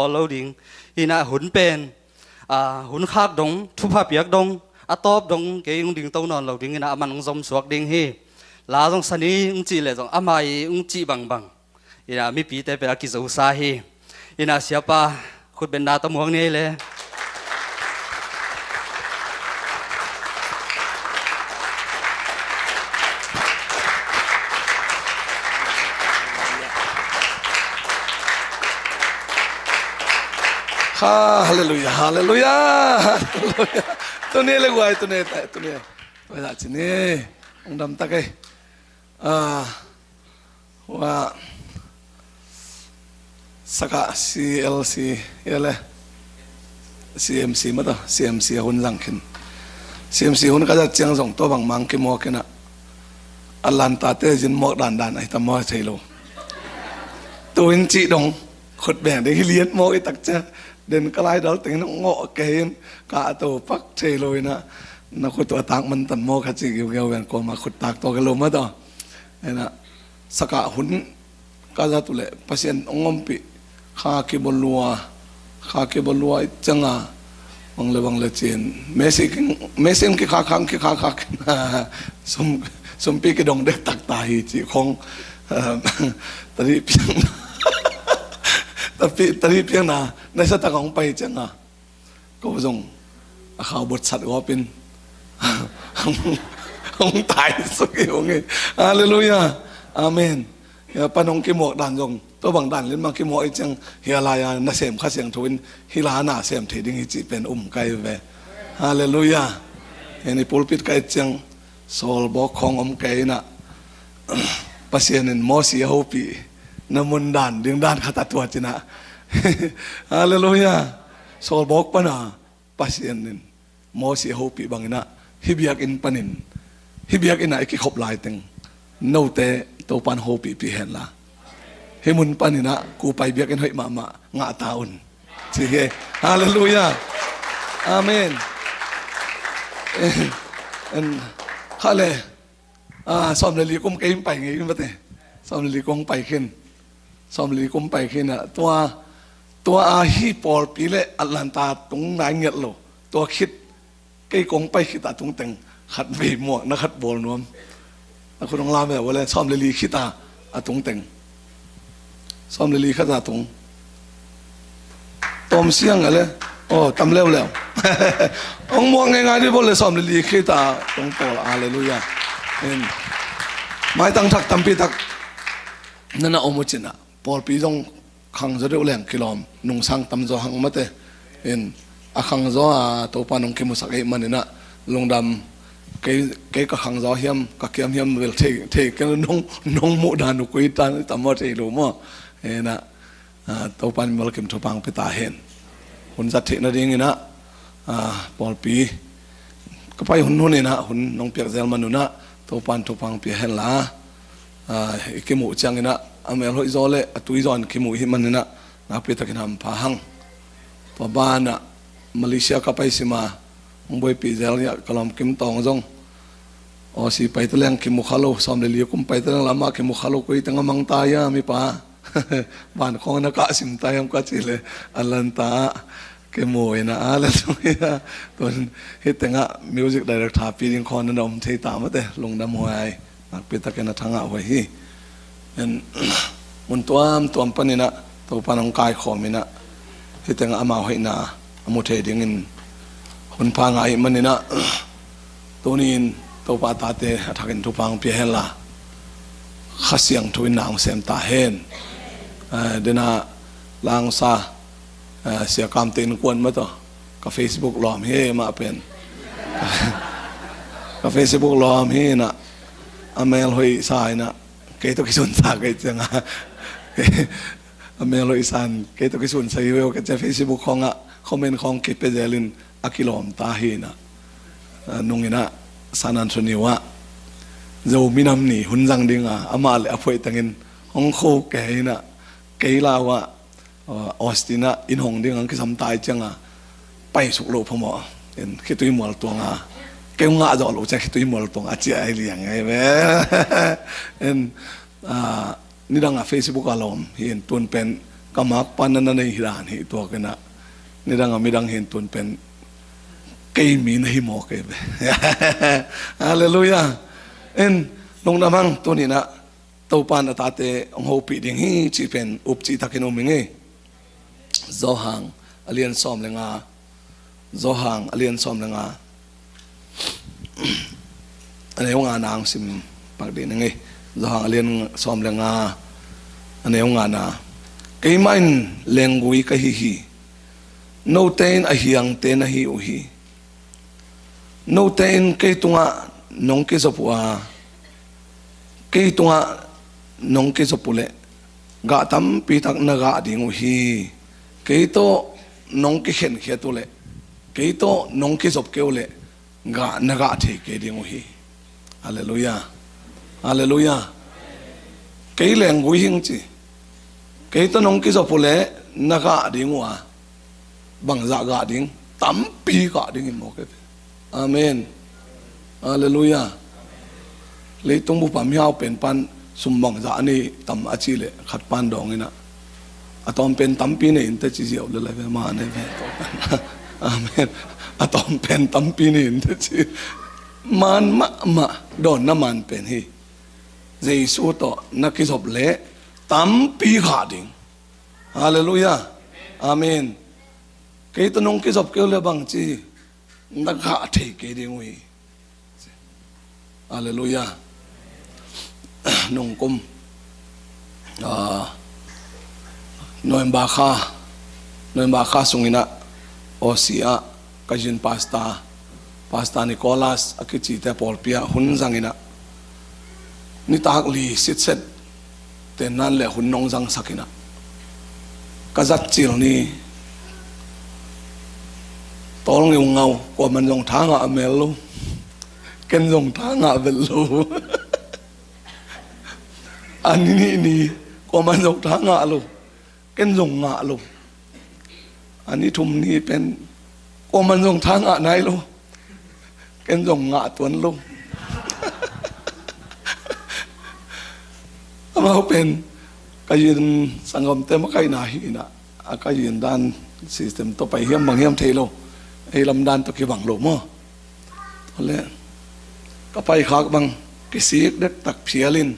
lo ding ina hun pen hun khak dong thu pha piak dong atop dong ke ung ding to non lo ding ina man ung zom suak ding hi la jong sani ung chi le jong amai ung chi bang bang ina mi pi te pe ki zo sa hi ina siapa khut ben na ta muang nei le Hallelujah, hallelujah, hallelujah. Tu ni le guai, tu ni. Wah, dah sini, undam tak eh. Wah, saka CLC, ya CMC mana? CMC hun langkin. CMC hun kada ciang song to bang mang ke mo kena. Atlanta te jin mo dan ai tam mo thei lo. Tu in chi dong, khut beng de liet mo i tak cha. Den kalai đó tiếng nó ngọ kén cả tổ bắc chơi lôi nó khut tổ tạc mình tận mò khát chỉ kêu về còn mà khut tạc to cái lô mất đó nên là saka hun cả ra tụi lệ pasien ông ngâm bị khá cái bồn lúa chẳng à bằng lệ chuyện Messi cái khá sum pi cái đồng đất tạc tài chỉ không tadi piang na nasa takong pay changa ko zong akabot sat wapin ông tài số kiểu nghe hallelujah amen ya panong ki mo dan jong to bang dan len mang ki mo chang hialaya na sem kha siang thuin hilana sem theding chi pen kai ve hallelujah ani pulpit kai chang sol bo khong kai na pasien mo si hopi namun dan kata tua cina haleluya sol bok pana pasienin mo si hopi bangina hibiak in panin hibiak ina iki khop lai teng no te to pan hopi pi hen la himun panina ku pai biak in hoi mama nga taun sige haleluya amen en khale som le li kum kai pai ngi mate som le li kong pai khen som li kum pai khenตัวฮีปอลปีเล่อัตแลนตาตรงไหนเงี้ยโลตัวคิดไก่กงไปคิดตาตรงแต่งขัดเวหมวกนักขัดบอลนวมแล้วคุณต้องลาแบบว่าเลยซ้อมเลลีคิดตาตรงแต่งซ้อมเลลีคิดตาตรงตอมเสียงอะไรโอ้ตำเร็วองมองง่ายๆที่บอกเลยซ้อมเลลีคิดตาตรงปอลฮาเลลูยาเห็นไม่ตั้งทักตั้งปีทักนั่นน่ะอมุจินะปอลปีต้องขังจะเรียกแหล่งกิโลมนุ่งสังตำจอหังมาเตเห็นขังจอตัวปานงคิมุสักเอมันนี่นะลงดำเกยก็ขังจอเฮียมก็เกียมเฮียมเวลเทกันน้องมุดานุกุยตันตำมาเทลูมั้งเห็นนะตัวปานมลกิมทุปังไปตาเห็นหุ่นจัดเทนั่นเองนะปอลปีก็ไปหุ่นนี่นะหุ่นน้องเปียกเซลมันนู่นนะตัวปานทุปังเปียเห็นละกิมุจังนี่นะอเมริกาอิสราเอลตุยจอนคิมุฮิมันนะนับเป็นตะกินำพาหังตัวบ้านน่ะมาเลเซียก็ไปสิมาองบอยปีเซลเนี่ยกลอมคิมตองจงโอสิไปตะเลียงคิมุขลุสอมเลียกุมไปตะเลียงลามาคิมุขลุกุยตั้งมังตายามีป้าบ้านของนักสิมตายมก็จิเลอัลลันตาคิมุยนะอะไรตัวนี้ตัวฮิตตั้งะมิวสิกดีเรคเตอร์ปีนิคอนนั่นอมเทตามมาเตะลงดำมวยนักเป็นตะกินทางอ่ะไว้ฮีมันตัวปนินะตัวปนองกายขอมินะที่แต่งอามาหินะอามุเทดิงินคนพางไอมันนี่นะตัวนี้ตัวปาตาเตทักินทุพังเปียเฮล่าข้าเสียงทุนนางเสมตาเฮนเดน่าลางซาเสียกรรมเต็นกวนมาต่อกับเฟซบุ๊กล้อมเฮมาเป็นกับเฟซบุ๊กล้อมเฮนะอเมลหอยสายนะเกตุกิสุนสาเกจังอ่ะอเมริกันเกตุกิสุนใส่เวลกับเจ้าเฟซบุ๊กของอ่ะคอมเมนต์ของกิเปเจลินอากิโลมตาฮีนะนุ่งอินะซานันสุนิวะเจ้ามินามนี่หุ่นจังดิงอ่ะอามาเลอภัยตังอินของโคเกยนะเกยลาวะออสตินะอินหงดิงอังกิสัมตายจังอ่ะไปสุกโลพมอเห็นคิดตัวมัวตัวงาเกี่ยวงาจะหลุดจากคิดตัวมัวตัวงาเจียไอเลี้ยงไงเว้เห็นนี่ดังอ่ะเฟซบุ๊กอารมณ์เห็นตัวเป็น ก็มักปันนั้นในฮิรานเหตัวกันนะนี่ดังไม่ดังเห็นตุนเป็นเกมีในหมอกเกบฮาเลลูยาเอ็นลงน้ำมังตัวนี้นะตัวปานตาเตองหูปีดิ่งฮีจีเป็นอุปจิตากินอมิงเอโจหังอเลียนซ้อมเลงาโจหังอเลียนซ้อมเลงาอันนี้งานนางสิมปากเด่นไงโจหังอเลียนซ้อมเลงาอันนี้งานนาเกี่ยมันเลงกุยกะฮิฮิโนเตนอหิยังเตนอหิอุฮิโนเตนเกี่ยตัวน้องเกี่ยสปัวเกี่ยตัวน้องเกี่ยสปุเลกะตั้มปีตักนกะดิ่งอุฮิเกี่ยตัวน้องเกี่ยเข็นเขียตัวเลเกี่ยตัวน้องเกี่ยสบเกี่ยวเลกะนกะเทเกี่ยดิ่งอุฮิฮาเลลูยาฮาเลลูยาเกี่ยเลงกุยหิงจีเกี่ยตัวน้องเกี่ยสปุเลนกะดิ่งวัวบังจากะดิ่งตั้มปีกะดิ่งหมอกเกอาเมนฮาเลลูยาเลยต้องบุปผามีเอาเป็นปันสมบังจากนี่ตั้มอาชีเลขัดปันดองนี่นะอะตอมเป็นตั้มปีนี่อินเตจิเจียวเลยไปมาเนี่ยอาเมนอะตอมเป็นตั้มปีนี่อินเตจิมันมะโดนน้ำมันเป็นฮีเจสูโตนักกิจบเละตั้มปีขาดิ่งฮาเลลูยาอาเมนเกี่ยตัวน้องกิจบเกี่ยวเลยบางจีนักขาเทเกี่ยดิ่งวีฮาเลลูยาน้องกุมนอยบาคาสุงินะโอเซียกัจินพาสตานิโคลัสอากิจิเตปอลเปียหุ่นจังอินะนี่ตากลีสิทธิ์เสร็จแต่นั่นแหละหุ่นน้องจังสักินะกษัตริย์จิลนี่ตอลงเงากว่ามันยงทางอ่ะเมลูเกินยงทางอ่ะเบลูอันนี้นี่กว่ามันยงทางอ่ะลูกเกินยงอ่ะลูกอันนี้ทุ่มนี่เป็นกว่ามันยงทางอ่ะไหนลูกเกินยงอ่ะตัวนั้นลูกมาเป็นก็ยืนสังคมเต็มใครหนาหินะก็ยืนด้านสิสเต็มตัวไปเฮียมบางเฮียมเทโลไอ้ลำดานตัวกี่บังโลมั่วเอาเลยก็ไปขากบังกิสีเด็กตักเพียลิน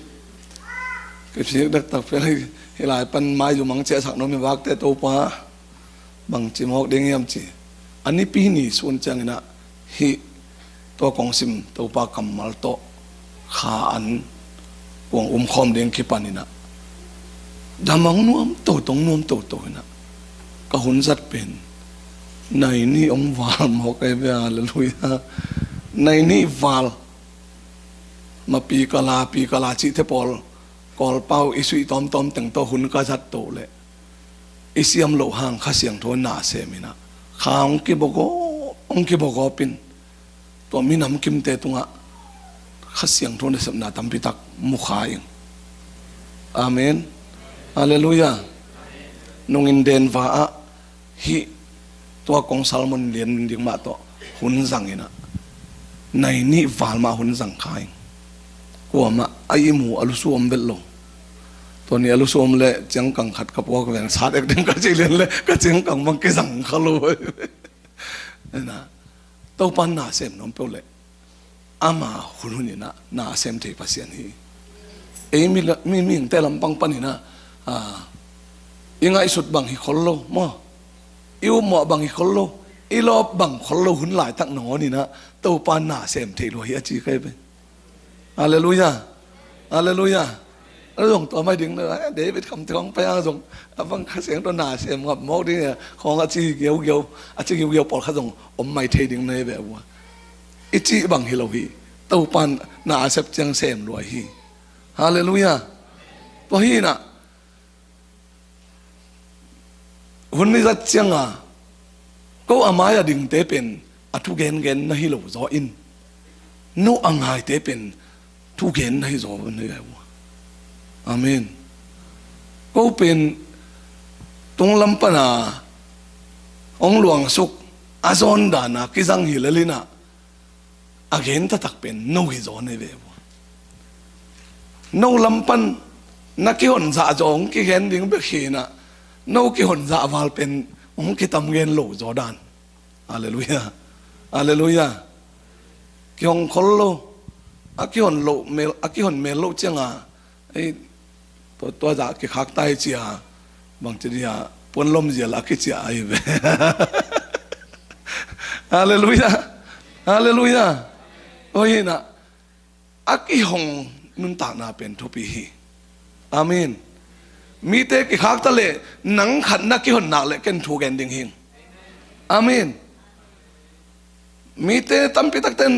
กิสีเด็กตักเพียลินหลายปันไม้อยู่มังเจสักน้องมีวักแต่ตัวป้าบังจิมอกเด้งเฮียมจีอันนี้ปีนี้ส่วนจังนะฮิตัวกองซิมตัวป้ากำมัลโตขาอันวงคอมเด้งขี้ปันนี่นะดามังนวมโตตรงนวมโตนะก็หุ่นสัตเป็นในนี่องวาลหมอกไอ้เบียร์ลุยนะในนี่วาลมาปีกลาจิเทปอลกอลเป้าอิสุยตอมแต่งตัวหุ่นก็จัดโตเลยอิเสียมโลหางข้าเสียงโทนหนาเสมินะข้าองกิบกปินตัวมีน้ำกิมเตตุงะข้าเสียงโทนในสำนักตั้มพิทักมุขายงอาเมนฮาเลลูยานงอินเดนฟ้าฮิตัวกองซาลมอนเลียนดิ่งมาตัวหุ่นสังอินะในนี่วาลมาหุ่นสังขายกว่ามาไอหมูอลุสวมเบลโลตัวนี้อลุสวมเลยจังกังขัดกับว่ากันชาติเด็กก็จะเรียนเลยก็จังกังมังกิสังขลุ่ยนะตัวปันนาเซมน้องเปล่าอามาหุ่นนี่นะนาเซมเทปัสยานีมีแต่ลำปังปันนี่นะยังไงสุดบังฮิคอลโลมั่วอิวหมอบางฮิคอลโลอีลอบบังคอลโลหุ่นหลายตักหนอนี่นะตัวปานนาเซมเทโลเฮียจีใครเป็นฮาเลลูยาฮาเลลูยาแล้วส่งตัวไม่ดึงเลยเดี๋ยวไปคำท้องไปส่งฟังเสียงตัวนาเซมกับมอกนี่ของอาจีเกียวปอดเขาส่งอมไม่เทดึงเลยแบบว่าอิจิบังฮิโลฮีตัวปานนาเซมจังเซมรวยฮีฮาเลลูยาตัวฮีนะหุ่นนี่จะจังก็อามายดิ่งเตเป็นอทุเกนนะฮิโลจออินนู้อังไฮเตเป็นทุเกนนะฮิจอวันนี้ไงวะอาเมนก็เป็นตรงลำปนาองหลวงสุกอาซอนดานะกิจังฮิเลลินะอาเกนตะตักเป็นนู้ฮิจอนี่เว้ยนู้ลำปันนักกิฮอนซาจงกิเกนดิ่งเบขีนะ nâu ki hồn dạ vào pen ông ki tam gen lo Jordan hallelujah hallelujah ki hong khol lo aki hon mel lo changa ai to za ki khak tai chia bang chia pon lom zia la ki chia ai ve hallelujah hallelujah oi na aki hong nun ta na pen thupi hi amen mi te ki khak ta le nang khat na ki hon na le ken thu gen ding hing amen mi te tampi tak ten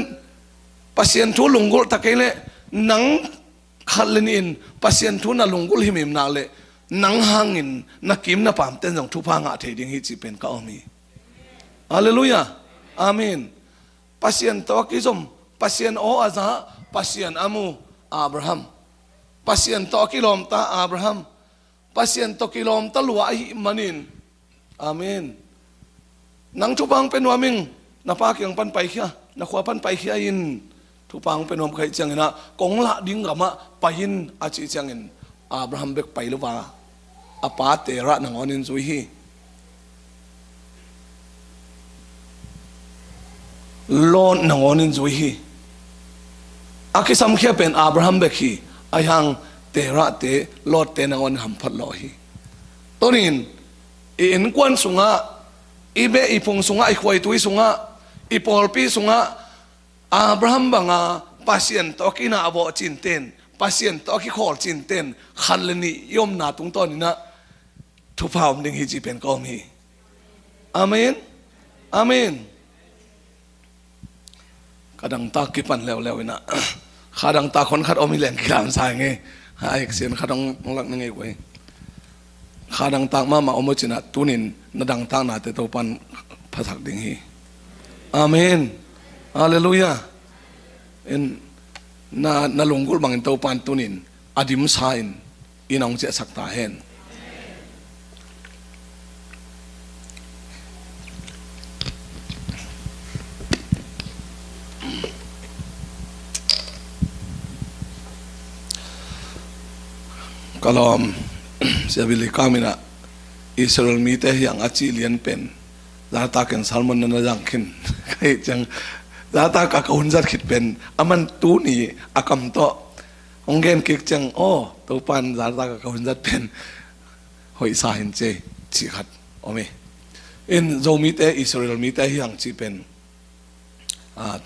pasien thu lungul takele nang khalin pasien thu na lungul himim na le nang hangin na kim na pam ten jong thu pa nga the ding hi chi pen ka omi hallelujah amen pasien to ki zom pasien o aza pasien amu Abraham pasien to ki lom ta Abraham pasien to ki lom ta lua hi manin amen nang thu pang pen waming na pa kyang pan pai khia na khwa pan pai khia in thu pang pen om khai chang na kong la ding gama pahin a chi chang in Abraham bek pai lo wa apa te ra nang onin zui hi lon nang onin zui hi aki sam khia pen Abraham bek hi ayang te ra te lot te nang on ham phat lo hi tonin in kwan sunga ibe ipung sunga ikhwai tui sunga ipolpi sunga Abraham banga pasien to kina abo chinten pasien to ki khol chinten khalni yom na tung ton na thu phawm ding hi chi pen kom hi amen amen kadang ta ki pan lew ina khadang ta khon khat omi len kilam sa nge hai sen khadang lak nge koi khadang tak ma omochina tunin nadang ta na te to pan phasak ding hi amen hallelujah in na lungul bangin to pan tunin adim sain inong che sakta hen kalom sabili kamina Israel mi te yang achi lian pen zata ken salmon na jangkin kai chang zata ka kaun zat khit pen aman tu ni akam to ongen kik chang o to pan zata ka kaun zat pen hoi sa hin che chi khat ome in zo mi te Israel mi te yang chi pen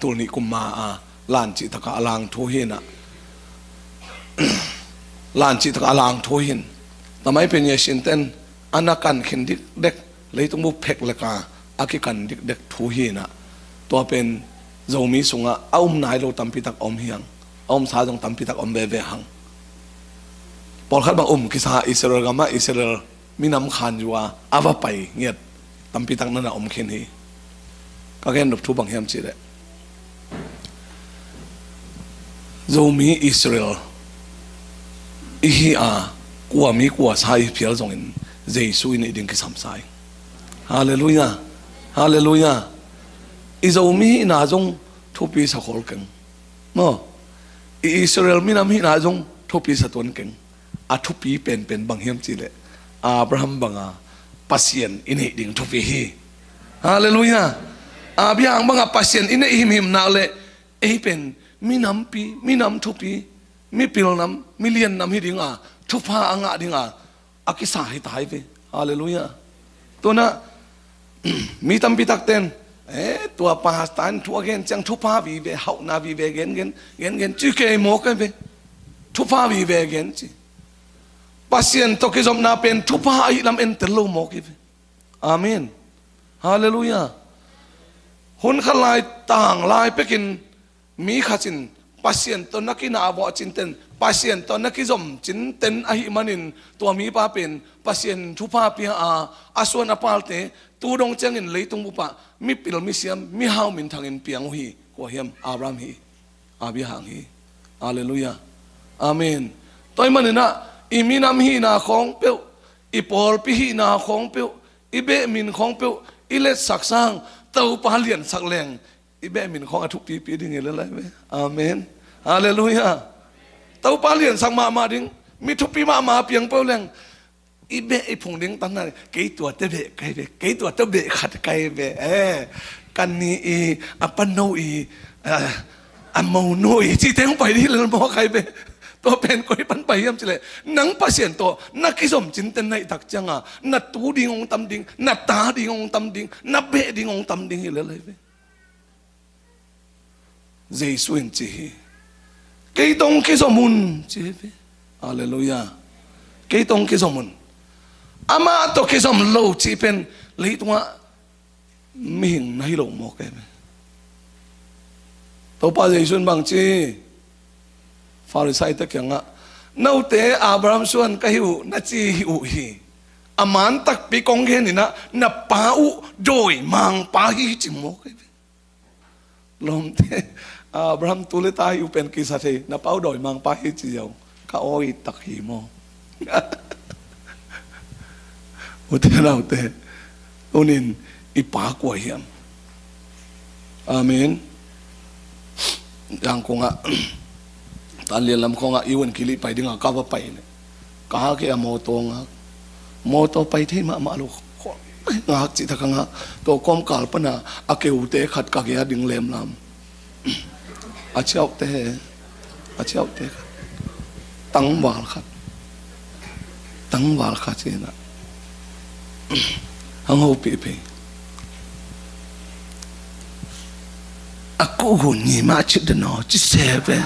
tu ni kumma lan chi ta ka alang thu hina lan chi ta alang thu hin tamai pen ye shin ten anakan khin dik dek leitung bu phek leka aki kan dik dek thu hi na to pen zomi sunga aum nai lo tampi tak om hiang om sa jong tampi tak om be ve hang pol khat ba ki sa Israel gama Israel minam khan juwa ava pai nget tampi tak na om khin hi ka gen thu bang hiam chi de zomi Israel ihi kwa mi kwa sai phial jong in Jesus in iding kisam sai hallelujah hallelujah izomi na jong thupi sa khol keng no Israel mi nam hi na jong thupi sa ton keng a thupi pen bang hiam chi le Abraham banga pasien in ding thupi hi hallelujah abiang banga pasien in him na le e pen mi nam thupi mi pil nam million nam hi ding thupa anga ding akisa hi tai ve hallelujah to na mi tam pitak ten tua pastan thua gen chang thupa vi ve hau na vi ve gen chu ke mo ka ve thupa vi ve gen chi pasien to ke zom na pen thupa ai lam en tel lo mo ki ve amen hallelujah hun khalai tang lai pekin mi khachin pasien to nakina abo chinten pasien to nakizom chinten ahi manin to mi pa pen pasien thupa pia aswan apalte tu dong changin leitung bupa mi pil mi siam mi hau min thangin piang hi ko hiam Abraham hi abi hang hi hallelujah amen toy manina iminam hi na khong pe ipol pi hi na khong pe ibe min khong pe ile saksang tau palian sakleng ibe min khong athuk pi ding le lai amen hallelujah tau palian sang ma ding mi thupi ma piang po leng อีเบะไอพงเลี้ยงตั้งนั้นเกยตัวเตเบะไกเบะเกยตัวเตเบะขัดไกเบะกันนี่อัปปนโนอัมโมโนจีแทงไปที่เราบอกใครเบะตัวเป็นคนปันไปยังจะเลยนังพัศยันตัวนักกิสมจินเตนในตักจังอ่ะนัดตูดิ่งองตำดิ่งนัดตาดิ่งองตำดิ่งนับเบะดิ่งองตำดิ่งเลยเลยเบะเจสุนจีเกยตงกิสมุนจีเบะฮาเลลูยาเกยตงกิสมุนอามาตัวกิสมโลจีเป็นเลยตัวไม่เห็นในโลกมอกเบะตัวป้าเจสุนบางจีฟาริสัยตะเกียงอ่ะนู่นเตะอับราฮัมส่วนก็หิวนัดจีหิวฮีอามันตักปีกงเห็นนี่นะนับป้าอุโดยมังป้าหิจิโมกลมเตะอับราฮัมตุเลตาหิวเป็นกิสัตย์นับป้าอุโดยมังป้าหิจิเยาวข้าโอ้ยตักหิโมอุเทเราเตะอุนินอีป้ากว่าเหี้ยมอาเมนยังคงอ่ะตอนเรียนลำคงอ่ะอีวันกิริไปดึงอ่ะก้าวไปเนี่ยก้าวแค่โมโตงอ่ะโมโตไปที่มาลูกงาจิตกังอ่ะตัวก้มกาลปนะอาเกอุเตะขัดกักยาดึงเล็มลำอาเชี่ยวเตะตั้งวาลขัดเจนะฮังโฮปีaku huni macam tu no, cipet.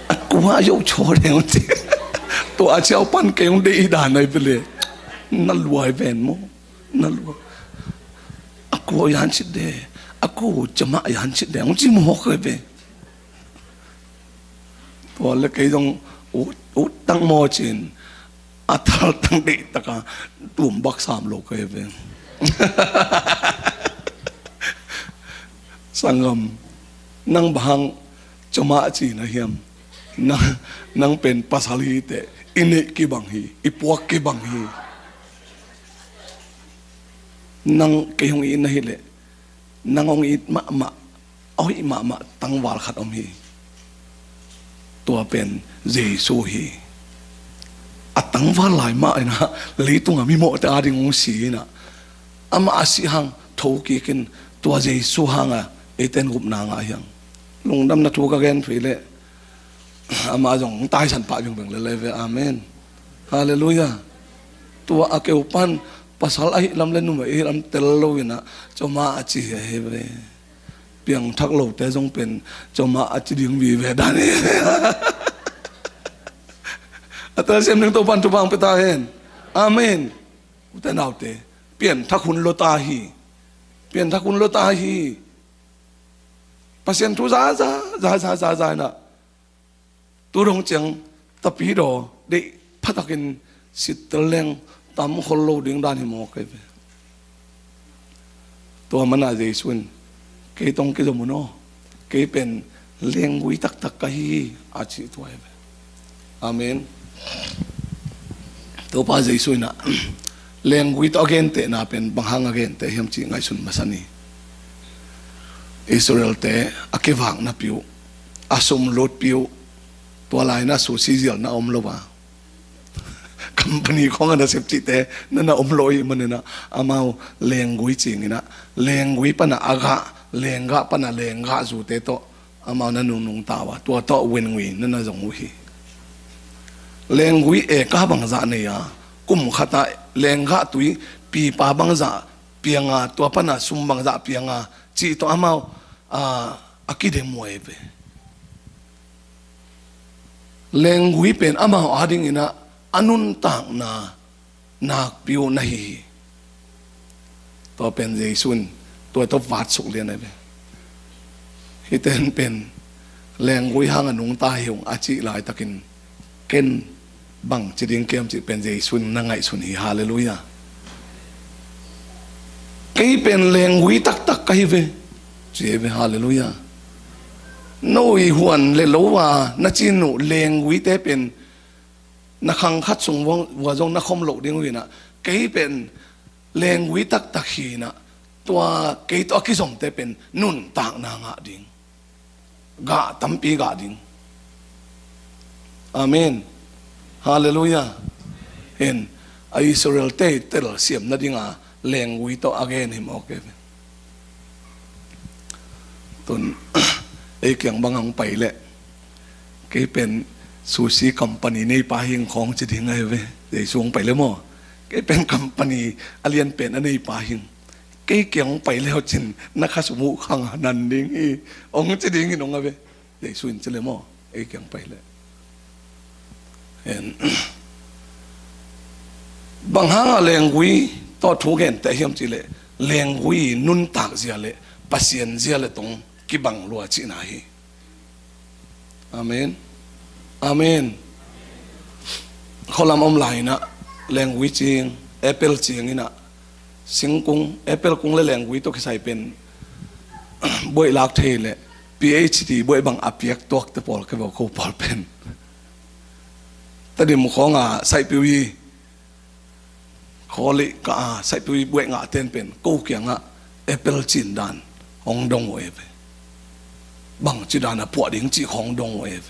Aku ayo curi yang tu, tu aja pan kau yang di dah naik beli, naluai benmo, naluai. Aku yang cipet, aku cuma yang cipet, aku cuma mau kerja. Tu ada kau yang utang macam, atal tang di takkan tumbak samlo kerja. Sangam nang bahang cuma ci na hiam nang pen pasali te ini ki banghi ipuak ki banghi nang kayong ina hile nang ong it ma oi ma tang wal khat om hi tua pen jesu hi atang wal lai ma ina leitung ami mo ta ding ong si na ama asi hang thoki kin tua jesu hanga eten gup na nga yang lungdam na thuka gen phile ama jong tai san pa jong beng le le amen hallelujah tua akeupan pasal ai lam len nu mai lam tel lo ina choma achi he be piang thak lo te jong pen choma achi ding vi ve dan ni ata sem ning to pan tu bang peta hen amen uta nau te pian thakun lo ta hi pasien tu za na tu rong chang tapi do de phatakin sitleng tam kholo ding dan hi mo ke to mana jesun ke tong ke jomuno ke pen leng gui tak ka hi a chi tu amen to pa jesun na leng gui to gen te na pen banghang gen te hiam chi ngai sun masani Israel te akivang na piu asum lot piu tua lai na su sizial na om loba company ko nga na septi te na omloi manena amao lengui chingina lengui pana aga lenga pana lenga zu te to amao na nung tawa tua to wenwi na jong hi lengui e ka bang za ne ya kum khata lenga tui pi pa bang za pianga tua pana sum bang za pianga chi to amao akide moebe lengui pen amao ading ina anun tang na piu na hi to pen jesun to wat suk lian ai hiten pen lengui hang anung ta hiung achi lai takin ken bang chiding kem chi pen jesun na ngai sun hi hallelujah kei pen lengui tak kai ve Jebe hallelujah. Noi huan le lowa na chinu lengui te pen na khang khat sung wa jong na khom lo ding wina ke pen lengui tak hi na tua ke to ki som te pen nun tak na nga ding ga tampi ga ding amen hallelujah เห็นอิสราเอลเตเตลเสียมนั่นยังแรงวิโตอาเกนหิมโอเคตุนไอ้เกี่ยงบางอย่างไปแหละก็เป็นซูชิคอมพานีในป่าหิงของจะถึงไงเว้ยเดี๋ยวช่วงไปแล้วมั้งก็เป็นคอมพานีอาเลียนเป็นอันในป่าหิงก็เกี่ยงไปแล้วจินนักสมุขังนันดิ้งอีองจะดิ้งอีน้องอะไรเดี๋ยวช่วงจะเลยมั้งไอ้เกี่ยงไปเลยเห็นบางห้างแรงวิต่อทุกเห็นแต่เฮียมจีเลยแรงวินุนตักเสียเลยปัสยันเสียเลยตรงกิบังลัวจีน่าฮีอาเมนอาเมนเขาลำอมไหลนะแรงวิจริงแอปเปิลจริงนี่นะสิงกุงแอปเปิลกุงและแรงวิตัวที่ใส่เป็นบวยลักเทเลย PhD บวยบางอภิยักตัวแต่พอลก็บอกเขาพอลเป็นแต่เดี๋ยวมุขงใส่ปิวีขอเลยก็ใส่ปิวีบวยงาเต้นเป็นกู้เกียงแอปเปิลจินดานของดงเวฟบางจีดานปวดดิ้งจีของดงเวฟ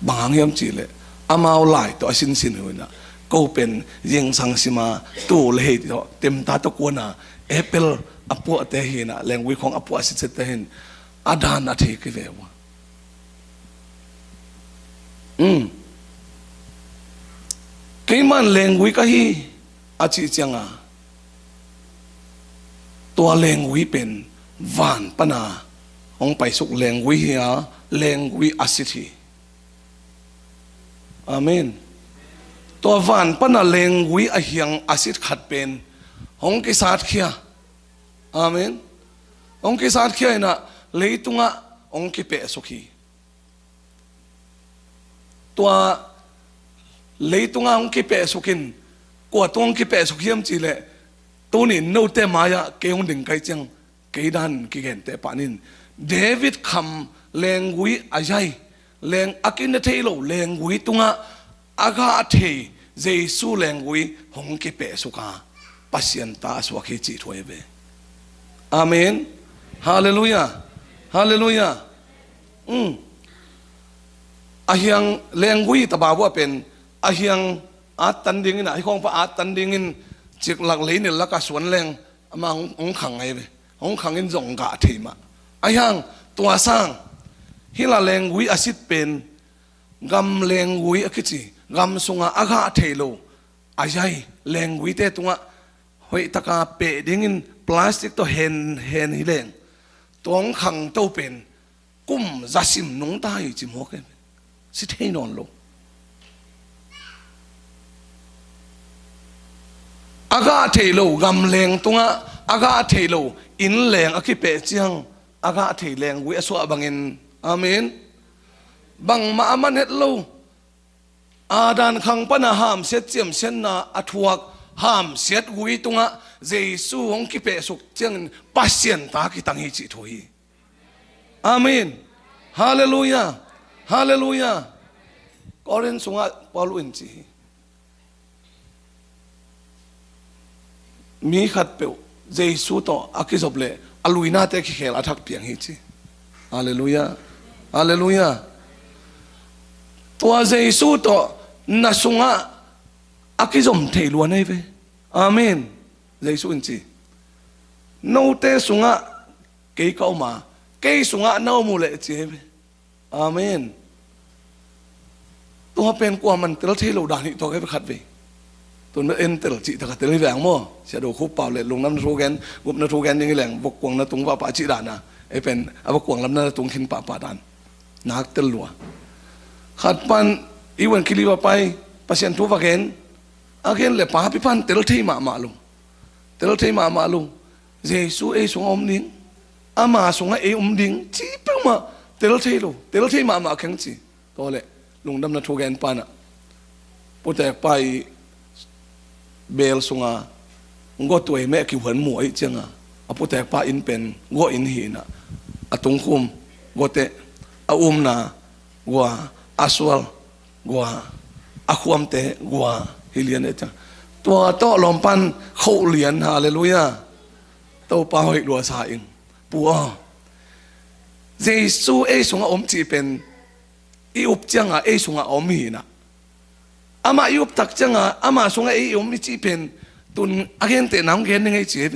บางเฮียมจีเลยอามาเอาไหลตัวสินเลยนะก็เป็นยังสังสิมาตู้เลยตัวเต็มตาตะกวนแอปเปิลอปวดเตหินะแรงวิของอปวดสิเตหินอาดานอาทิกิเววกี่มันแรงวิก็ฮีอาจิจังตัวแรงวิเป็นวานปนาของไปสุกแรงวิฮะแรงวิอาศิทีอาเมนตัววานปนาแรงวิอาเฮียงอาศิตขัดเป็นของกิสัตเขียอาเมนของกิสัตเขียนะเลยตุงะองกิเปสุขีตัวเลยตุงะองกิเปสุกินกว่าตัวองกิเปสุขีมจีเลตัวนี้โน้ตเตมายาเกี่ยงดึงไกจังเกี่ยดันกี่เห็นแต่ปานินเดวิดคำแรงวิอาใจแรงอากินเทโลแรงวิตุงะอากาเทเจสูแรงวิหงกิเปสุกาปัสยันตาสวากิจิถวยเบอาเมนฮาเลลูยาฮาเลลูยาอาเฮียงแรงวิตบาว่าเป็นอาเฮียงอาตันดิงินไอ้ของพระอาตันดิงินจิกหลักเลยเนี่ยลักสวนแรงมาองขังไงเบองขังอินจงกะเทมาไอ้ยังตัวสร้างฮิลาแรงวิอาศิตเป็นกำแรงวิอาคิจิกำสุงอากาเทโลอาใจแรงวิเตตุงะหอยตะกาเปดิงินพลาสติกตัวเห็นฮิเลงตัวองขังโตเป็นกุ้มจัสิมนงตายจิมหัวกันสิเทนอนโลอากาเทโลกำแรงตุงะอากาเทโลอินแรงอาคิเปจียงอากาเทแรงวิอสวะบังเงินอาเมนบังมามันเฮ็ดโลอาดานขังปนาหามเสียเจียมเส้นนาอทวกหามเสียวิตุงะเจสูของกิเปสุกเจียงปัสยันตากิตังฮิจิถอยอาเมนฮาเลลูยาฮาเลลูยากอรินสุงะปอลุอินจีมีขัดเปวเจสูต่ออากิจบเลยอลุยนาเตคิเขลอาทักเปียงฮิจิฮาเลลูยาฮาเลลูยาตัวเจสูต่อนาสุงะอากิจมเทลวนให้ไปอาเมนเจสูอินจีโนเตสุงะเกยเข้ามาเกยสุงะโนมูเลจีไปอาเมนตัวเป็นกว่ามันเตลเทโลดานิตัวให้ไปขัดไปตัวนั้นเอ็นเตลจิตะเตลแหวงมั่วเสียดูคุปเปล่าเลยลงน้ำทูแกนกุบน้ำทูแกนยังไงแหลงบกกวงน้ำตุงว่าปะจิดานะไอเป็นบกกวงลำน้ำตุงขินปะปะดานนักเตลลัวขัดปันอีวันคิริวไปปัสยันทุวเกนอาเกนเลยปะพิพันเตลเทมาลุงเตลเทมาลุงเจสูเอสงอมดิ้งอามาสงเออมดิ้งจีเปิลมาเตลเทโลเตลเทมาแข็งจีตัวเลยลงน้ำทูแกนปานะปุตตะไปเบลสุงก็ตัวแม่คิวหันหมวยจังอาปุตตะป้าอินเป็นก็อินหินะอาตุงคุมก็เตะอานากัวอาสวลกัวอาควมเตะกัวฮิเลียนเอจังตัวโตลมปันเข้าเลียนฮาเลลูยาโตป้าหอยรัวสาอิงปัวเจสูเอสุงอมจีเป็นอีอุบจังเอสุงอมหินะ อามายุบตักจังอ่ะอามาสงไอ้ยมมิจิเป็นตุนอาเกนเตนังเกนยังไงเจ็บ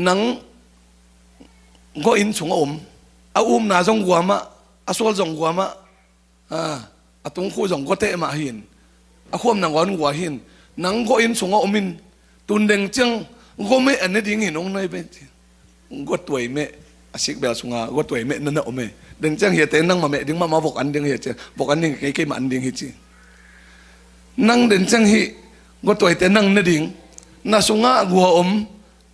นังก็อินสงอมอานาจงกัวมะอาสวลจงกัวมะอาตุงคู่จงก็เตะมาหินอาควมนังก้อนกัวหินนังก็อินสงอมินตุนเด้งจังก็ไม่อันนี้ดิ้งหินองในเป็นก็ตัวเมะอาศิกเบลสงาก็ตัวเมะนั่นน่ะอมเมเด้งจังเหียเตนังมาเมดิ้งมาบอกอันดิ้งเหียเจบอกอันดิ้งไกลๆมาอันดิ้งเหียจีนังเด้งจังฮีก็ตัวเตนังนั่นดิ้งน่าสงากัวอม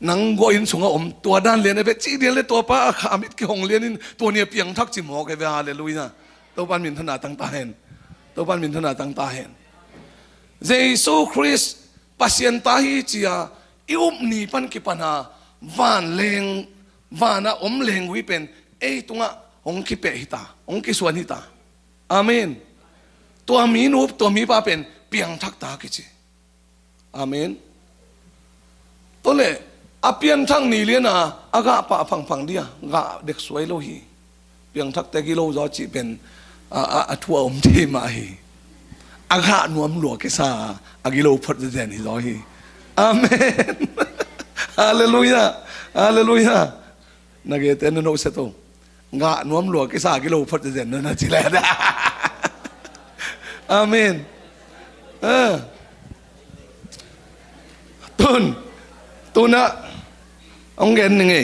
นังก็อินสงอมตัวด้านเลียนไอ้เบจีเลียนเลยตัวป้าขามิดกี่หงเลียนนี่ตัวเนี่ยเปียงทักจิมหอกไอ้เวฮาเลลุยนะตัวปันมินธนาตั้งตาเห็นตัวปันมินธนาตั้งตาเห็นเยซูคริสต์ปัสยันตาฮีจียอิอุมนีปันกิปันหาวานเลงวานะอมเลงวิเป็นเอ้ตัวองคิเปหิตาองคิสวนหิตาอาเมนตัวมีนูบตัวมีป้าเป็นเปียงทักตากิจิอาเมนตัวเล่อเปียนทั้งนี้เลียนะอากาปะพังเดียกะเด็กสวยโลหีเปียงทักแต่กิโลจอจีเป็นทัวอมที่มาฮีอากาหนวมหลวกกิซาอากิโลพอดเดนฮิจอฮีอาเมนฮาเลลูยาฮาเลลูยานักเตนโนเสตงกะหนวมหลวกกิซากิโลพอดเดนนั่นจิเลดอาเมนตุนนะองเงินยังไง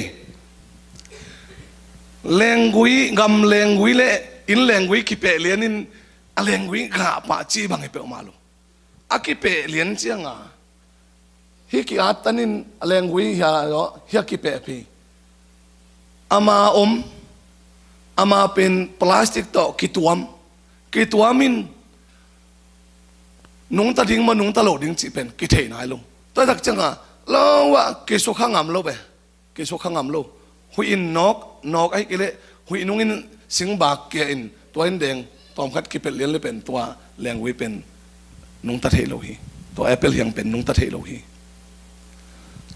แรงกุยกำแรงกุยเละอินแรงกุยกิเปเลียนินแรงกุยกะปะจีบังไอเปอมาลุอากิเปเลียนเจียงอ่ะฮิกิอาตันินแรงกุยเฮียกิเปพีอามาเป็นพลาสติกต่อกิตัวมินนุ่งตะดิ้งมานุ่งตะโหลดิ้งจีเป็นกิเทนายลงแต่ตักจังอ่ะแล้วว่ากิสุข้างงำโลไปกิสุข้างงำโลหุยอินนกไอ้กิเลหุยนุ่งอินสิงบากเกียอินตัวอินแดงตอมคัดกิเป็นเลี้ยนเลยเป็นตัวแรงวิเป็นนุ่งตะเทโลฮีตัวแอปเปิลยังเป็นนุ่งตะเทโลฮี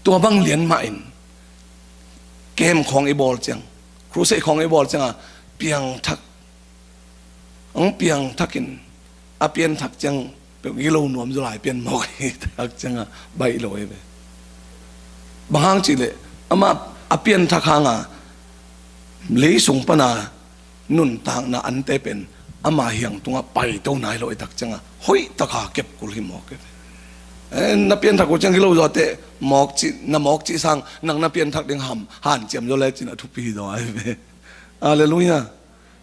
ตัวบังเลี้ยนมาอินเกมของไอ้บอลจังครูเสกของไอ้บอลจังอ่ะเปียงทักเปียงทักกินเปียนทักจังเป็นกิโลหนวมจะหลายเปียนหมอกทักจังอ่ะใบลอยไปบางทีเลยมาเปียนทักหางเลยส่งปนานุนต่างน่ะอันเตเป็นมาเหียงตรงไปตรงไหนลอยทักจังอ่ะเฮ้ยตะขาเก็บกุลิหมอกนับเปียนทักกูจังกิโลจอเตหมอกจีน่ะหมอกจีสังนังนับเปียนทักเด้งหำหันเจียมจอเลยจีน่ะทุกปีดอยไปอาเลลูยา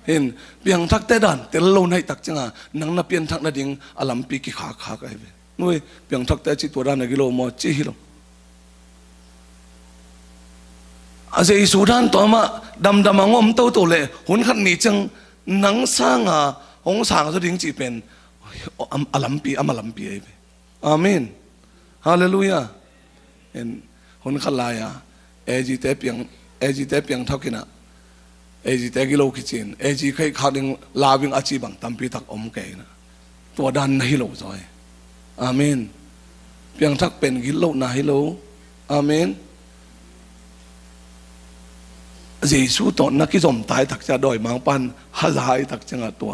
เห็นเปียงทักเตดันเตลโลในทักจังอ่ะนังนับเปียนทักน่ะดิ่งอลัมปีกิขาไอ้เว้ยนุ้ยเปียงทักเตจีตัวด้านกิโลหมอจีฮิโลอาเจสุดานตัวมาดำงอมโตเลยหุ่นขันนี้จังนังสร้างองสร้างจะดิ้งจีเป็นอลัมปีมาลัมปีไอ้เว้ยอาเมนฮาเลลูยาเห็นหุ่นขันลายเอจีเตเปียงทักกินะเอจีเตกิโลกิจินเอจีเคยขาดึงลาวิงอาชีบังตัมปีทักอมเกยนะตัวดันนาฮิโลจอยอาเมนเปียงทักเป็นกิโลนาฮิโลอาเมนเยซูตอนนักกิจมตายทักจะดอยมังปันฮาลายทักจังตัว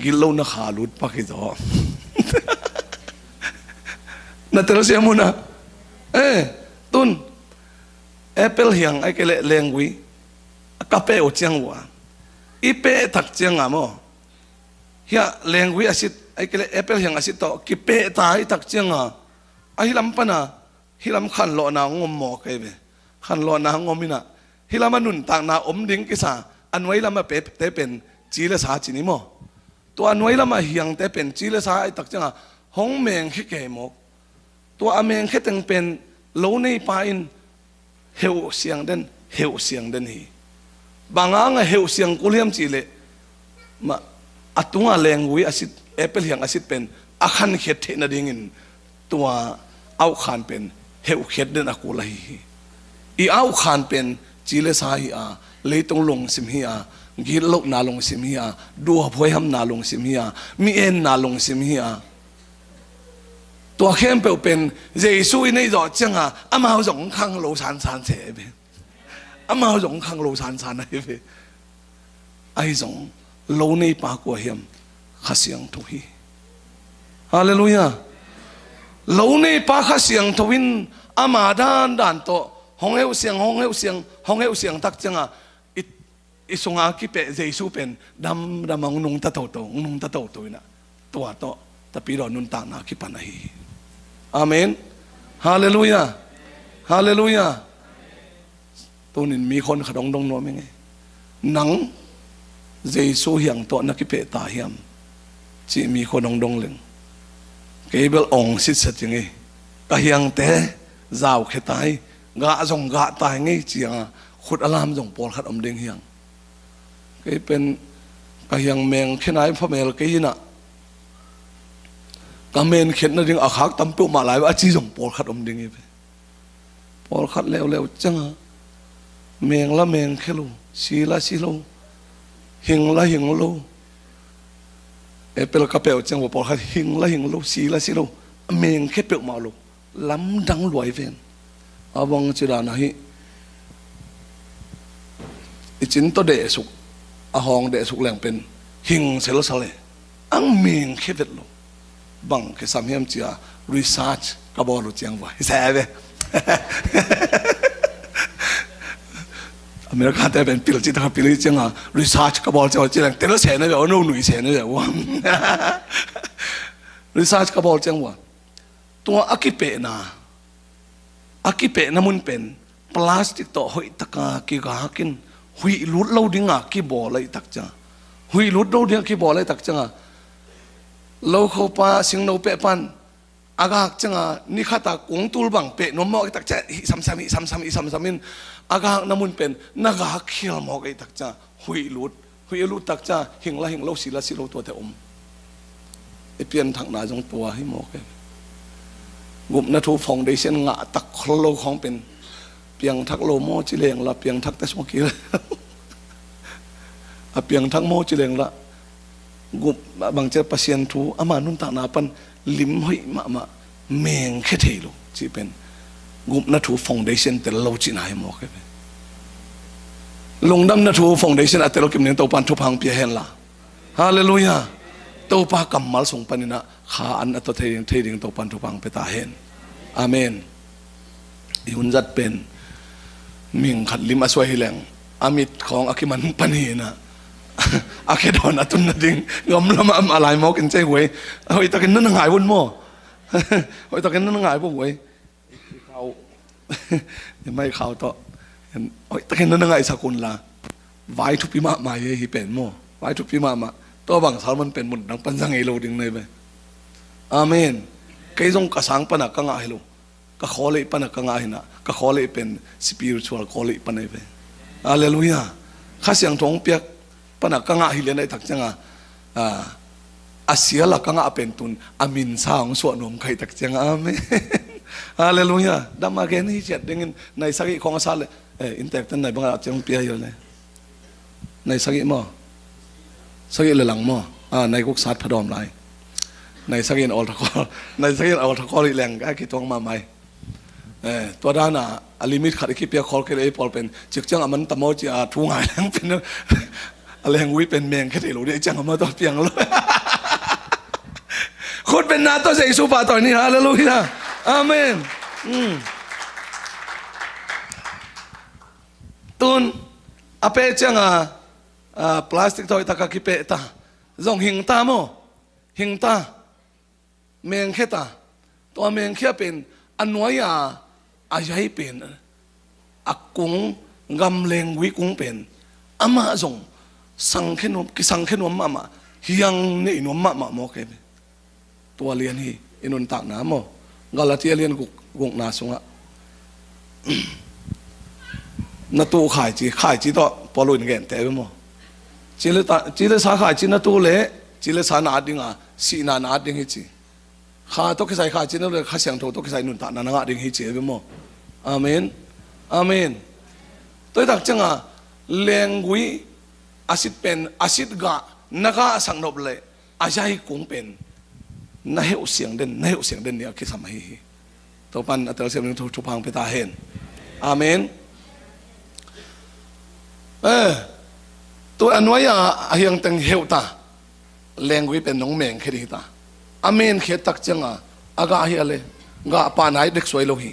กิโลนักขาลุดปักกิจอนั่นแต่เราเสียมุนะตุนแอปเปิลเฮียงไอ้เกลเลงวิกาเปโอจังวะอีเปทักจังอ่ะมั้งเฮียเลงวิอาศิตไอ้เกลแอปเปิลเฮียงอาศิตต่อกิเปตายทักจังอ่ะไอ้ฮิลัมปนะฮิลัมขันโลนางงมหมอกไอ้เบขันโลนางงมินะฮิลามันนุนต่างนาอมดิ้งกิสาอันไว้ละมาเตเป็นจีเลสาจินิโมตัวอันไว้ละมาเฮียงเตเป็นจีเลสาไอ้ตักจังอ่ะหงเมงขี้เกมกตัวอเมงแค่ตั้งเป็นโลในปาอินเฮวเสียงเด่นฮีบางอ่างเฮวเสียงกุเลียมจีเลมาอัตุงาแรงวิอาศิตแอปเปิลเฮียงอาศิตเป็นอาคันเข็ดเทนดิ่งินตัวเอาขานเป็นเฮวเข็ดเด่นอากุลาฮีอีเอาขานเป็นจีเลสาฮีเลยตรงลงสิมฮีกิโลนาลงสิมฮีดูพวยหำนาลงสิมฮีมีเอ็นนาลงสิมฮีตัวเข้มเปลเป็นเยซูในดอกจังอามาหลงข้างโลซานเสเป็นอามาหลงข้างโลซานไอ้เว้ไอ้สงโลในปากกัวเฮียม ข้าเสียงทุยฮาเลลูยาเราเนี่ยป้าข้าเสียงทวินอามาด้านโตห้องเอวเสียงทักจังอ่ะอิสงอาคิเปเจสูเป็นดำมังนุ่งตะโตตัวน่ะตัวโตแต่ปีรอนุนตานาคิปันฮีอาเมนฮาเลลูยาตัวนี้มีคนขดงดงนัวมั้งไงหนังเจสูเหียงโตนักคิเปตาเหียมจีมีคนดงเหลงเกเบลองสิทธิ์ยังไงกะเหียงเตะจาวเขตายกะจงกะตายไงจีงขุดอลามจงปอลขัดอมเด้งเหียงเกเป็นกะเหียงเมงแค่ไหนพ่อเมลเกยินะกะเมนเข็นนั่นดึงอาคักตั้มปุ๊มาหลายว่าจีจงปอลขัดอมเด้งไปปอลขัดแล้วจังเมงละเมงแค่ลูสีละสีลูหิงละหิงลูเปลกระเป๋าจังหวะปอลขัดหิงละหิงลูสีละสีลูเมงแค่เปลกมาลูล้ำดังรวยเวนอาวังจิรานะฮิอิจินโตเดสุกอาหองเดสุกแหลงเป็นหิงเซลสเลอังเมงแค่เวทลูบังแค่สามเฮียมจีอารีเสิร์ชกระบอกรู้จังวะแซ่บอเมริกาแต่เป็นปิลจิตกับปิลจิงอ่ะรีเสิร์ชกระบอกจะจีแหลงเตลเสนเนี่ยโอ้โนหนุ่ยเสนเนี่ยว่ารีเสิร์ชกระบอกจังวะตัวอากิเปนะมุนเป็นพลาสติกต่อหอยตะกากีกากินหุยลุดเล่าดิ้งอ่ะกีบ่อเลยตักจ้าหุยลุดเล่าดิ้งกีบ่อเลยตักจ้าเราเข้าป่าสิงเราเปะปันอากาศจ้านี่ข้าตากงตูลบังเปะนมมอกตักจ้าซ้ำมินอากาศนะมุนเป็นนักาเขียวมอกตักจ้าหุยลุดตักจ้าหิงเราสีละตัวแต่เปลี่ยนทางหน้าจงตัวให้มอกกลุ่มนัทูฟองได้เช่นงะตักโลของเป็นเปียงทักโลโมจิเลงละเปียงทักแต่สมกีละเปียงทักโมจิเลงละกลุ่มบางเจ้าปัสยันทูอามานุนตานาปันลิมห้อยมาเมงแค่เทโลจีเป็นกลุ่มนัทูฟองได้เช่นแต่เราจีนายหมอกไปลงดำนัทูฟองได้เช่นแต่เราเก็บเงินตัวปันทุพังเปียเห็นละฮาเลลูยาตัวปากำมัลส่งปันนะขาอันอัตเทดิงตัวปันทุพังไปตาเห็นอาเมนอิหุนจัดเป็นมิงขัดลิมอสวยฮิแหลงอามิดของอาคิมันปันเห็นนะอาเคดอนอัตุนนดิงงอมละมาอะไรมอกินใจหวยเฮ้ยตะกินนั่นหายวุ่นมั่วเฮ้ยตะกินนั่นหายพวกหวยเขาไม่เขาต่อเฮ้ยตะกินนั่นหายสกุลละไว้ทุกปีมาใหม่ฮิเป็นมั่วไว้ทุกปีมาตัวบางสาวมันเป็นหมดดังปันสังเอโลดิงเลยไปอาเมนใครต้องกระสังปนักกังอาฮิโลก็ขอเลยปนักกังอาฮินะก็ขอเลยเป็นสปิริตชัวขอเลยปนัยไปอาเลลูยาข้าเสียงทงเปียกปนักกังอาฮิเลนได้ทักจังอาเสียละกังอาเป็นตุนอามินสาวของส่วนนมใครทักจังอาเมนอาเลลูยาดำมาแกนี่เจ็ดดึงในสักอีของอาซาเลยอินเตอร์ตันไหนบางอาจจะเปียอยู่เลยในสักอีหม้อสักอีเลยหลังหม้อในกุกซัดพระดอมไรในสักอีออลทคอในสักอีออลทคออีแรงก็คิดตรงมาไหมตัวด้านอลิมิตขัดอีกเปียคอลก็เลยพอเป็นจึกจังมันตะโมจีอาทุ่งหายแรงเป็นอะไรแรงวิเป็นเมงแค่เดี๋ยวเดี๋ยวจังมาตัวเปียงเลยคนเป็นนาตัวเสกสุภาต่อยนี่ฮะแล้วลูกนะอาเมนตุนอาเปจังพลาสติกตัวตะกักกิเปตาจงหิงตาโมหิงตาเมงแค่ตาตัวเมงแค่เป็นอันน้อยอาจจะให้เป็นอักกุงกำเลงวิกุงเป็นอามาจงสังเขนมกิสังเขนมมาเฮียงนี่นมมาโมเก็บตัวเรียนฮีอินุนตักน้ำโมกาลาเทียเรียนกุกนาสงะนาตูขายจีต่อปอลุนเกนเตะไปโมจีเลสาขายจีนาตูเละจีเลสานาดิงสีนาดิงฮิจีข้าต้องใส่ข้าจีนั่นเลยข้าเสียงโทต้องใส่นุนตานานาดิ่งฮิเจไปมั้งอาเมนอาเมนตัวตักจังเลงกุยอาศิดเป็นอาศิดกะนักสังนบเลยอาจจะให้กุ้งเป็นน่าเหวเสียงเด่นเนี่ยคิดสมัยตัวปันอัตราเสียงนึงทุกพังไปตาเห็นอาเมนตัวอันไว้เฮียงตังเหวตา แรงวิเป็นน้องแมงแค่ดีตาอเมนเขียตักจังอากาเฮียเลยกาปานายเด็กสวยโลหิ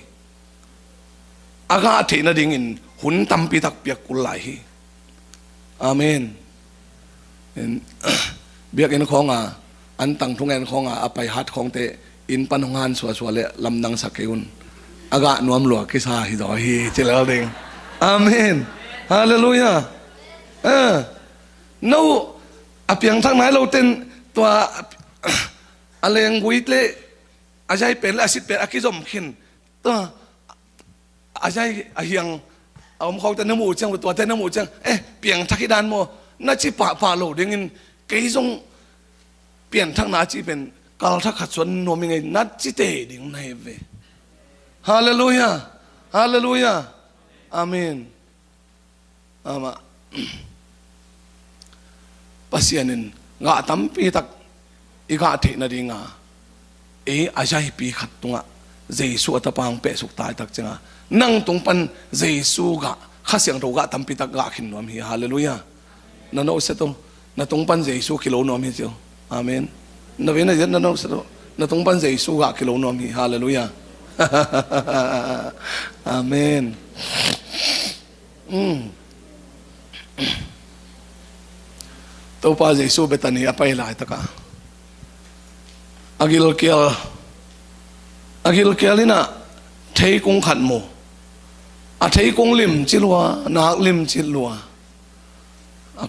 อากาเทนดิ่งอินหุ่นตำปีตักเปียกกุลไหลอาเมนเบียกอินของอันตั้งทุ่งเงินของอไปฮัดของเตอินปันงานสวยๆเลยลำนังสักเกุนอากาหนวมหลวกกิสาฮิดอฮีเจริญเด้งอาเมนฮาเลลูยานู้อเพียงทั้งไหนเราเต้นตัวอะไรยังวิทย์เลยอาจจะเป็นอาศิษย์เป็นอาคิจอมขินตัวอาจจะอาเฮียงเอาเขาแต่น้ำมูจังตัวแต่น้ำมูจังเปลี่ยนทักดานโมน่าจะป่าโลเด้งินเกี่ยงเปลี่ยนทั้งนาจีเป็นกาลทักขัดสวนนวมิงไงนัดจิเตดิ่งในเวฮาเลลูยาฮาเลลูยาอาเมนอามาpasyanin nga tampi tak iga the na dinga ajai pi khat tunga jesu atapang pe suk tai tak changa nang tungpan jesu ga khasyang ro ga tampi tak ga khin nom hi hallelujah na no se to na tungpan jesu kilo nom hi jo amen na ve na jen na no se to na tungpan jesu ga kilo nom hi hallelujah amenตัวป้าเยซูเบตันีอภัยหลายตะกะอากิลเกียลินะเทกงขัดโมอาเทกงลิมจิลัวนักลิมจิลัว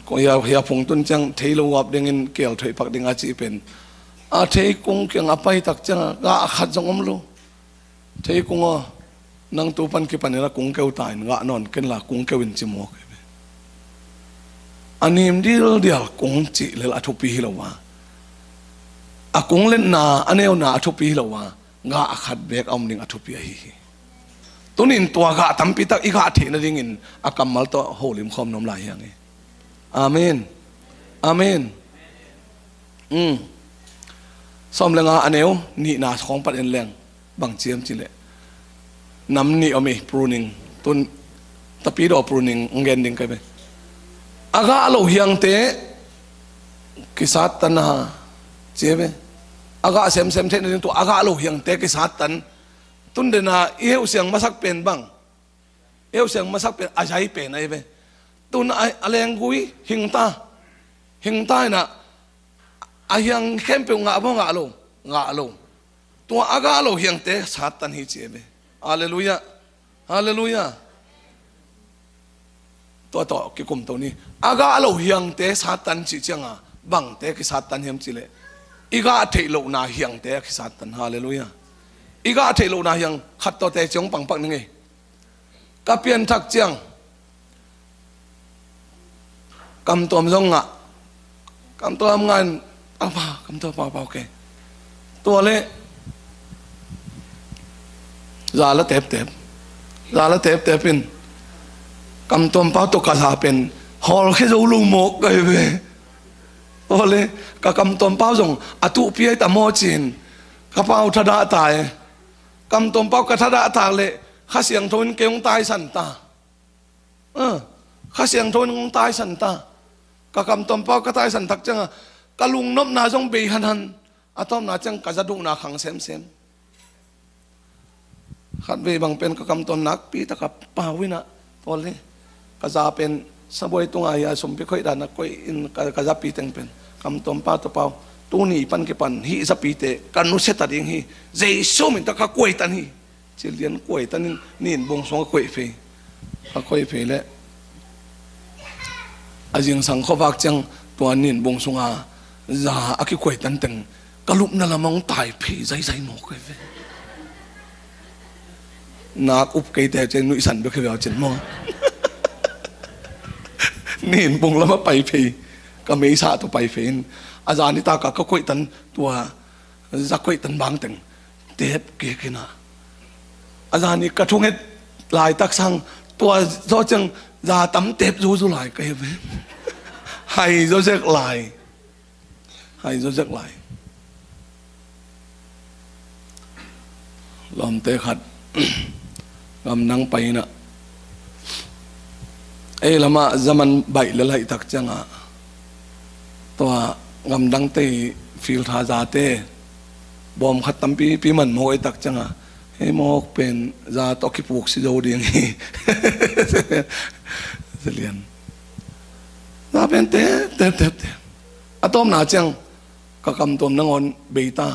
ก็อย่าพงตุนจังเทลวับเด้งเกี่ยวเทปักเด้งอาจีเป็นอาเทกงเกียงอภัยตักจังกะขัดจงอมลูเทกงนังตัวปันกิปันนี่ละกงเกวตายงะนอนกันละกงเกวินจิโมกอันนี้มันดีเดียวกงจีเลยละทุกปีแล้ววะกงเล่นนาอันนี้เอานาทุกปีแล้ววะงาขัดเบกเอาหนึ่งทุกปีฮีตัวนี้ตัวกะทำปีตักอีกะเทนดิ่งกำมัลตัวโหลิมคอมน้ำลายอย่างนี้อาเมนอาเมนซ้อมแรงอันนี้นี่นาของปัดเอ็นแรงบางเจียมจิเละน้ำนี่เอาไหมปรูนิงต้นตะปีดอกปรูนิงเงินดิ่งกันไปอากาโลเฮียงเตกิสัตตันฮะเจ็บอากาเซมเทนตัวอากาโลเฮียงเตกิสัตตันตุนเดน่าเอวเสียงมาสักเป็นบ้างเอวเสียงมาสักเป็นอาศัยเป็นอะไรไปตุนอะไรงกุยหิงตาน่ะอายังเข้มเป็นงาบ้างงาโลตัวอากาโลเฮียงเตสัตตันฮิเจ็บฮาเลลูยาฮาเลลูยาตัวต่อกิคุมตัวนี้อากาเราเฮียงเตะสัตตันจิจังบังเตะกิสัตตันเฮียมจิเลอีกาเทโลนาเฮียงเตะกิสัตตันฮาเลลูยาอีกาเทโลนาเฮียงขัดตัวเตะจงปังนึงไงกับเปลี่ยนทักจังกำตัวมงกำตัวงานกำตัวเปล่าโอเคตัวเละซาละเตบเป็นกำตัวเป้าตกกระสาเป็นฮอลแค่จะลูโมกเลยเว้ยโอ้เลยกับกำตัวเป้าส่งอตุเปียตะโมจินกับเป้าทดาตายกำตัวเป้ากระทดาตายเลยข้าเสียงทนเกยงตายสันตาข้าเสียงทนงตายสันตากับกำตัวเป้ากระตายสันทักจังกะลุงนบนาจงเบหันอาตอมนาจังกะจะดุนาขังเซมขัดเวบังเป็นกับกำตัวนักปีตะกับป่าวินะโอ้เลยกระจาเป็นสบายตรงไหนสมพิค่อยด่านักก็อินกระจาปีเต็งเป็นคำต้มป้าตะเปาตัวนี้ปันกี่ปันฮีสปีเตกันนุเสตัดเองฮีเจสูมินตะกะกล้วยตันฮีเจเลียนกล้วยตันนี่บงสงกล้วยเฟยกล้วยเฟยแล้วอาจิงสังขบักจังตัวนี่บงสงอาจะอากิกล้วยตันเต็งกะลุบนั่นละมองตายเฟยใจหมอกเลยนักอุบเกยแต่เจนุยสันไปเคยเอาเจนมองนี่บงแล้วมาไปเพก็ไม่ทราบตัวไปเฟนอาจารย์นี่ตากก็คุยตันตัวจะคุยตันบางตึงเทปเกี่ยกินะอาจารย์นี่กระทุ้งให้ลายตักสั่งตัวโจจังจะตั้มเทปรู้ลายก็เห็นไหมให้โจเจกลายลมเตะขัดกำนังไปนะลama zaman baik lalai tak janga toa งำดังเตยฟิลทาจาเตบอมขัดตั้มปีมันโมยตักจังอ่ะให้โมกเป็นจาตอกิปวกสิโจดีนี่เสียนจาเป็นเตอะตอมหนาจังก็กำตัวนังอนเบต้า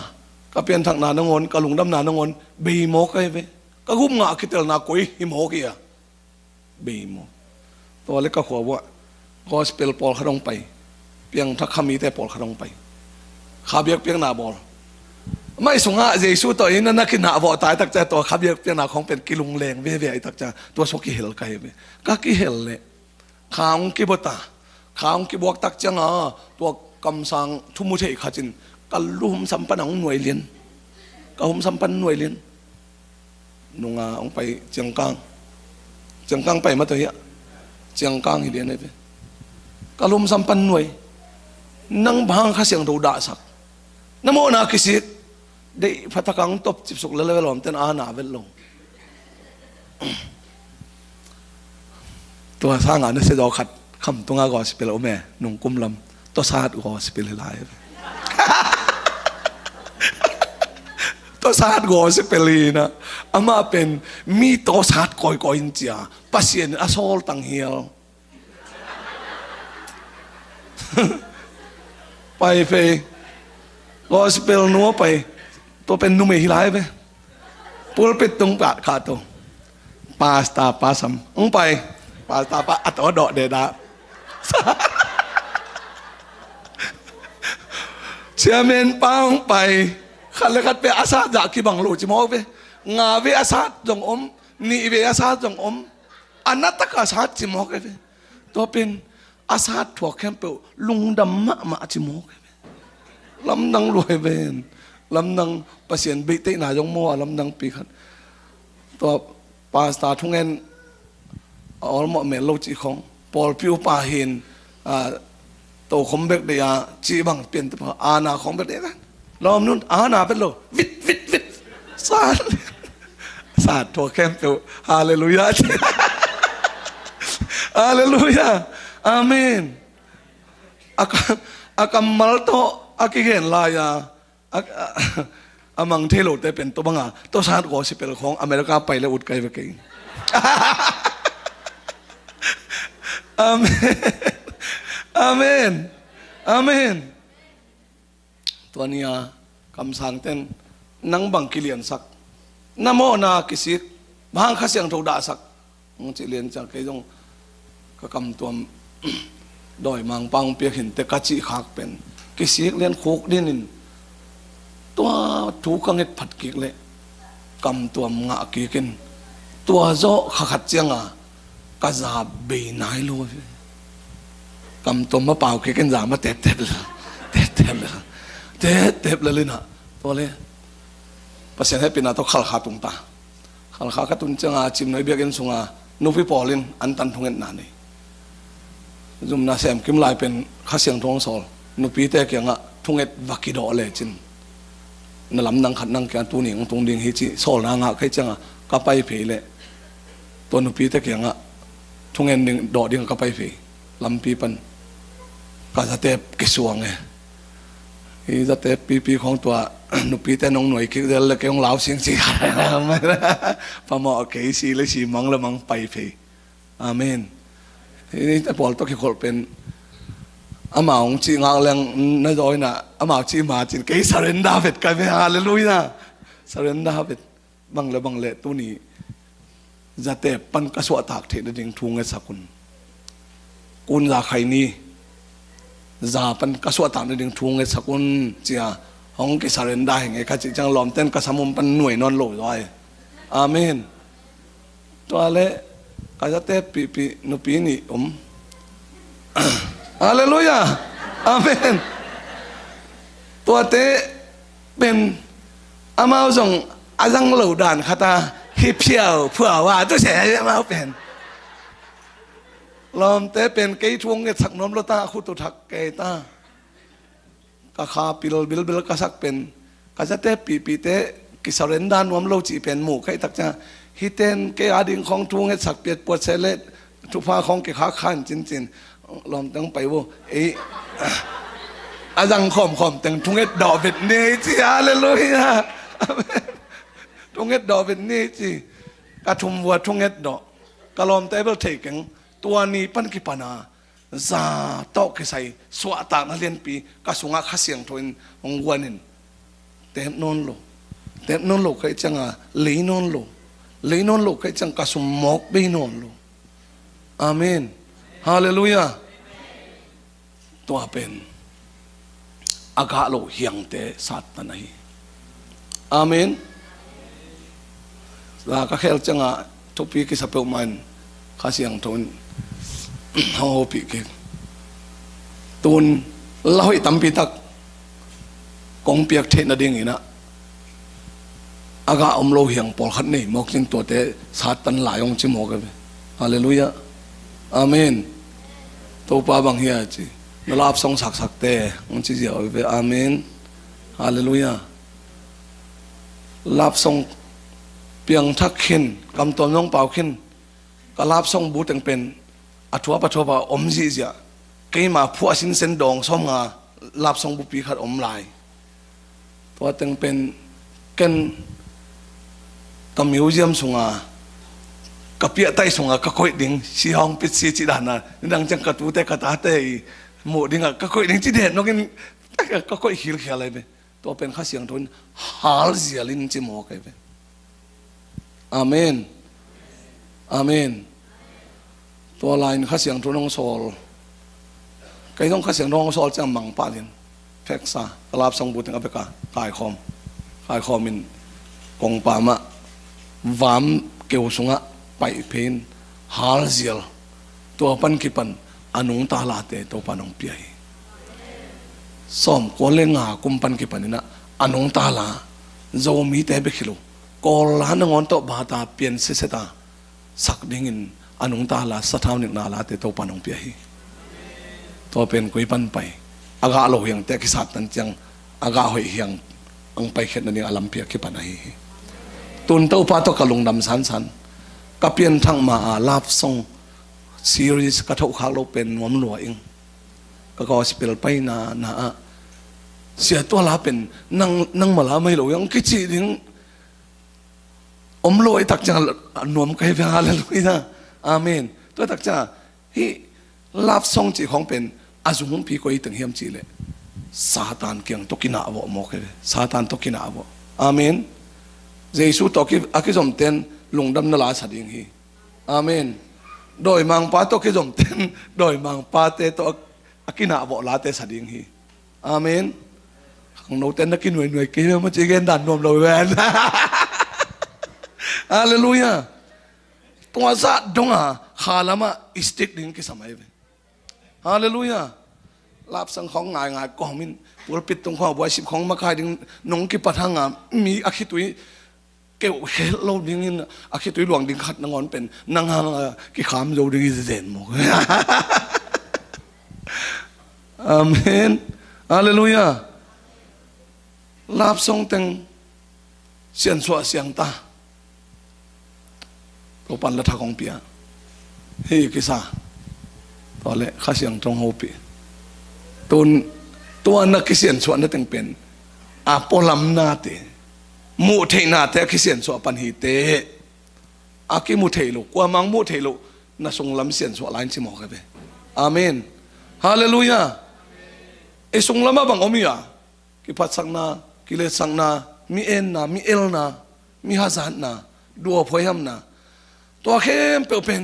ก็เปลี่ยนทางนานังอนก็ลุงดำนานังอนเบโมกไอ้เว้ก็หุ้มงาคิดเตลนากุยหิมโมกี้อะเบโมตัวเล็กก็ขวบว่าก็สเปลปอลขนมไปเพียงทักขมีแต่ปอลขนมไปขาเบียกเพียงนาบอลไม่สงฆ์เยซูตัวนี้นั่นนักกินหนาบอตายตักใจตัวขาเบียกเพียงนาของเป็นกิลุงแรงเว่ยตักใจตัวชกิเฮลไกเว้ก็กิเฮลเลยข้างกิบตาข้างกิบวกตักจังตัวกำสังทุ่มมุเทขจินกัลลุ่มสัมปันของหน่วยเลียนกัลลุ่มสัมปันหน่วยเลียนนุ่งองไปเจียงกังไปมาตัวเหี้ยเจียงกังเฮียนเลยกัลลุ่มสัมปันหน่วยนั่งบางข้าเสียงดูด่าสักน้ำโมนาคิสิได้พัฒกังตบจิบสุกเลเวลอมเต้นอาหนาเวลลงตัวสร้างงานนี่เสียดอกขัดคำตัวงากอสเปลโอแม่นุ่งกุมลำตัวซาดกอสเปลลายตัวซาดกอสเปลีนะอามาเป็นมีตัวซาดก่อยอินเจียปัสเซียนอาโซลตังเฮียลไปเฟกอสเปลนัวไปตัวเป็นนุ่มหิลายไปปูลเป็ดตรงปะขาตัวปาสตาปาสัมองไปปาสตาปาอัตโอดอเดดาเชื่อเมนป้องไปขันเลยขัดไปอาซาจากที่บังลูจิมอกไปงาเวอาซาจงอมนี่เวอาซาจงอมอนัตตกอาซาจิมอกไปตัวเป็นอาซาถั่วแคมเปลลุงดำมาจิมอกไปลำดังรวยเป็นลำดังประเสียนบิตินายงมัวลำดังปีขันตัวปาสตาทุ่งเงินออลมเมลโลจิของปอลพิวปาเห็นตัวคมเบกเดียจีบังเปลี่ยนตัวอาณาของเบกเดียกันลอมนู้นอาณาเป็นโลวิดสาดตัวแคมตัวฮาเลลูยาฮาเลลูยาอาเมนอากัมมัลโตอากิเกนลายาอามังเทโลแต่เป็นตัวบังตัวสาดกอสิเป็นของอเมริกาไปแล้วอุดไกไปเก่งอาเมนอาเมนอาเมนตัวนี้คำสั่งเต้นนังบังกิเลียนสักนโมนากิสิกบางข้าเสียงถูกด่าสักมึงจะเรียนจากไอ้ตรงก็คำตัวดอยมังปังเปียกเห็นแต่กัจจิขากเป็นกิสิกเรียนโคกดินินตัวถูกกังเห็ดผัดกิกเลยกำตัวงะกิกินตัวโจขัดเจียงกะซาเบนายโลกำตัวมาเปล่ากิกินจามาเต็บเลยเลยนะตัวเลยภาษาไทยเป็นอะไรต้องขัลขาตุงตาขัลขาขัตุนจังจิมน้อยเบียกินสุงนุพิปอลินอันตันทงเงินนานนี่จุ่มนาเซมกิมลายเป็นข้าเสียงทองสอลนุปีแต่เกี่ยงทงเงินวักิดอเลยจินนั่นลำนังขัดนังแกตัวนี้ของตรงดิ่งฮิจิสอลนางใครจังก็ไปเผยเลยตัวนุปีแต่เกี่ยงทงเงินดิ่งดอดิ่งก็ไปเผยลำปีปันก็จะเตะกิสวงไงอีจะเตะปีของตัวนุปีแต่น้องหน่วยคิดเดินเลยแกของเหลาเสียงจีไม่นะพอหมอเกยสีเลยสีมังละมังไปเผยอาเมนนี่แต่พอต้องคิดคนเป็นอามาของจีงาแรงน่าจะอยนะอามาจีมาจีนเกยสาเรนดาเวดกันไปฮาเลลูยาสาเรนดาเวดบังเละตัวนี้จะเตะปันกระสวตากเทนดิ่งทุ่งเงสักุลกุลจะใครนี่จาปันกระสวตากดิ่งทุ่งเงสักุลเจียของกิสาเรนดาอย่างเงี้ยข้าจิจังล้อมเต้นกระสมุมปันหน่วยนอนโหลดไว้อาเมนตัวเละก็จะเตะปีนุปีนี่ฮาเลลูยาอาเมนตัวเตะเป็นอามาส่งอาจังเหล่าด่านคาตาฮิเพียวเพื่อว่าตัวเสียอามาเป็นลอมเตะเป็นเกยทวงเงสักน้อมโลตาคุตุทักเกตากะคาปิลบิลกะสักเป็นกะจะเตะปีเตะกิสเรนดานวมโลจีเป็นหมู่ใครตักจะฮิเตนเกอาดิงของทวงเงสักเปียดปวดเสเลตทุพาของเกขาขันจินลอมตั้งไปว่า อาจังขอมแต่งทุ่งเอ็ดดอกเป็นเนจิฮาเลลูยาทุ่งเอ็ดดอกเป็นเนจิกระทุ่มวัวทุ่งเอ็ดดอกกะลอมเตเบิลเทกังตัวนี้ปันกิปนาซาโตกิใส่สวะตากนักเรียนปีกระสุงอาข้าเสียงทวินองวัวนินเต็มนนโลเต็มนนโลใครจังอ่ะลีนนโลลีนนโลใครจังกระสุมมอกเบนนโลอาเมนฮาเลลูยาตัวเป็นอากาศโลเฮียงเตสัตตันฮีอาเมนลากระเคลจังอ่ะทุกปีกิสเปลมันข้าเสียงทนเฮาปีกิตุนเล่าให้ตั้มปีตักกองเปียกเทนดิ่งอีนะอากาศอมโลเฮียงปอลขัดนี่มอกจิงตัวเตสัตตันหลายองจิมอกกันฮาเลลูยาอาเมนตัวป้าบางเฮียจีนลาบทรงสักเตะองค์จีเดียวไปอาเมนฮาเลลูยาลาบทรงเปียงทักขินกำตัวน้องเป่าขินก็ลาบทรงบูตังเป็นอัฐวปฐวอมจีเดียกี่มาผัวสินเซนดองซ้อมงาลาบทรงบุปีขัดอมลายตัวตังเป็นกันกำมิวเยี่ยมสงากับเปียไตสงาก็ค่อยดิ่งสีห้องปิดสีจีดานะดังจังกระตูแต่กระตาเตยหมู่ดิ่งก็ค่อยดิ่งจีเด่นนกินก็ค่อยหิลเขียอะไรไปตัวเป็นข้าเสียงทนฮาลเซียลินจิโมกไปอาเมนอาเมนตัวลายข้าเสียงทนน้องโซลไก่ต้องข้าเสียงน้องโซลจะมังปาลินเพ็กซ่ากลาบสงบุตรกับเปกากายคอมินกงปามะวามเกี่ยวสงะไปเพนฮาลเซียลตัวปันกิปันอนุงตาลาเตตัวปานองเปียซ้อมกวนเลงากุมปันกิปันนี่นะอนุงตาลาโจมีเตเบคิโลกอลานงอนโตบาตาเปลี่ยนเสสตาสักดิ่งอนุงตาลาสะท้าวนิกนาลาเตตัวปานองเปียตัวเป็นกุยปันไปอากาโลเฮียงแต่กิสัตนันจังอากาหอยเฮียงอังไปเข็ดนันยังอลัมเปียกิปันไอตุนเต้าปาตกะลงดำสันกับเปลี่ยนทางมาลาบทรงซีรีส์กระทบขากเราเป็นหวมหนัวเองก็สเปลไปนาเสียตัวลาเป็นนั่งมาลาไม่หลยังกิจิถึงอมโลยตักจังหนวมไกลไปหาเลยนะอาเมนตัวตักจังฮีลาบทรงจีของเป็นอาจุงพีก็อีตึงเฮียมจีเลยซาตานเกียงตกินาอวมอกเลยซาตานตกินาอวอาเมนเยซูตกิอากิสมเตนลงดำนลาสัดิงฮีอาเมนโดยมังปาตกิสมเตนโดยมังปาเตตอากินาอวลาเตสัดิงฮีอาเมนของโนเตนนักกินหน่วยกินมันจะเกินดันนวมเราแวนฮาเลลูยาตัวซาดงอ่ะขาลามาอิสติกดิ้งกิสมัยเป็นฮาเลลูยาลาบสังของง่ายกองมินปวดปิดตรงข้อบัวสิบของมาขายดิ้งนงกิปัทางอ่ะมีอาคิตุยเกี่ยวเฮลโลดิ้งนี่อาคิตุยหลวงดิ้งขัดนงอนเป็นนางหางกิขามโยดิ้งเด่นหมดอาเมนฮาเลลูยาลาบทรงเต็งเสียนสวเสียงตาตัวปันละทักของเปียเฮ้ยกิซาตอนเละข้าเสียงตรงโฮปีตัวนักกิเสียนสวนั่นเต็งเป็นอาปลัมนาเตมูเทนาเตกิเสียนสวปันหิเตอากิมูเทลุกว่ามังมูเทลุน่าทรงลำเสียนสวลายจิมอกกันไปอาเมนฮาเลลูยาไอทรงลำมาบังอมิยากิพัดสังนากิเลสสังนามีเอ็นนามีเอลนามีฮาซานนาดัวพอยมนาตัวเข้มเป็น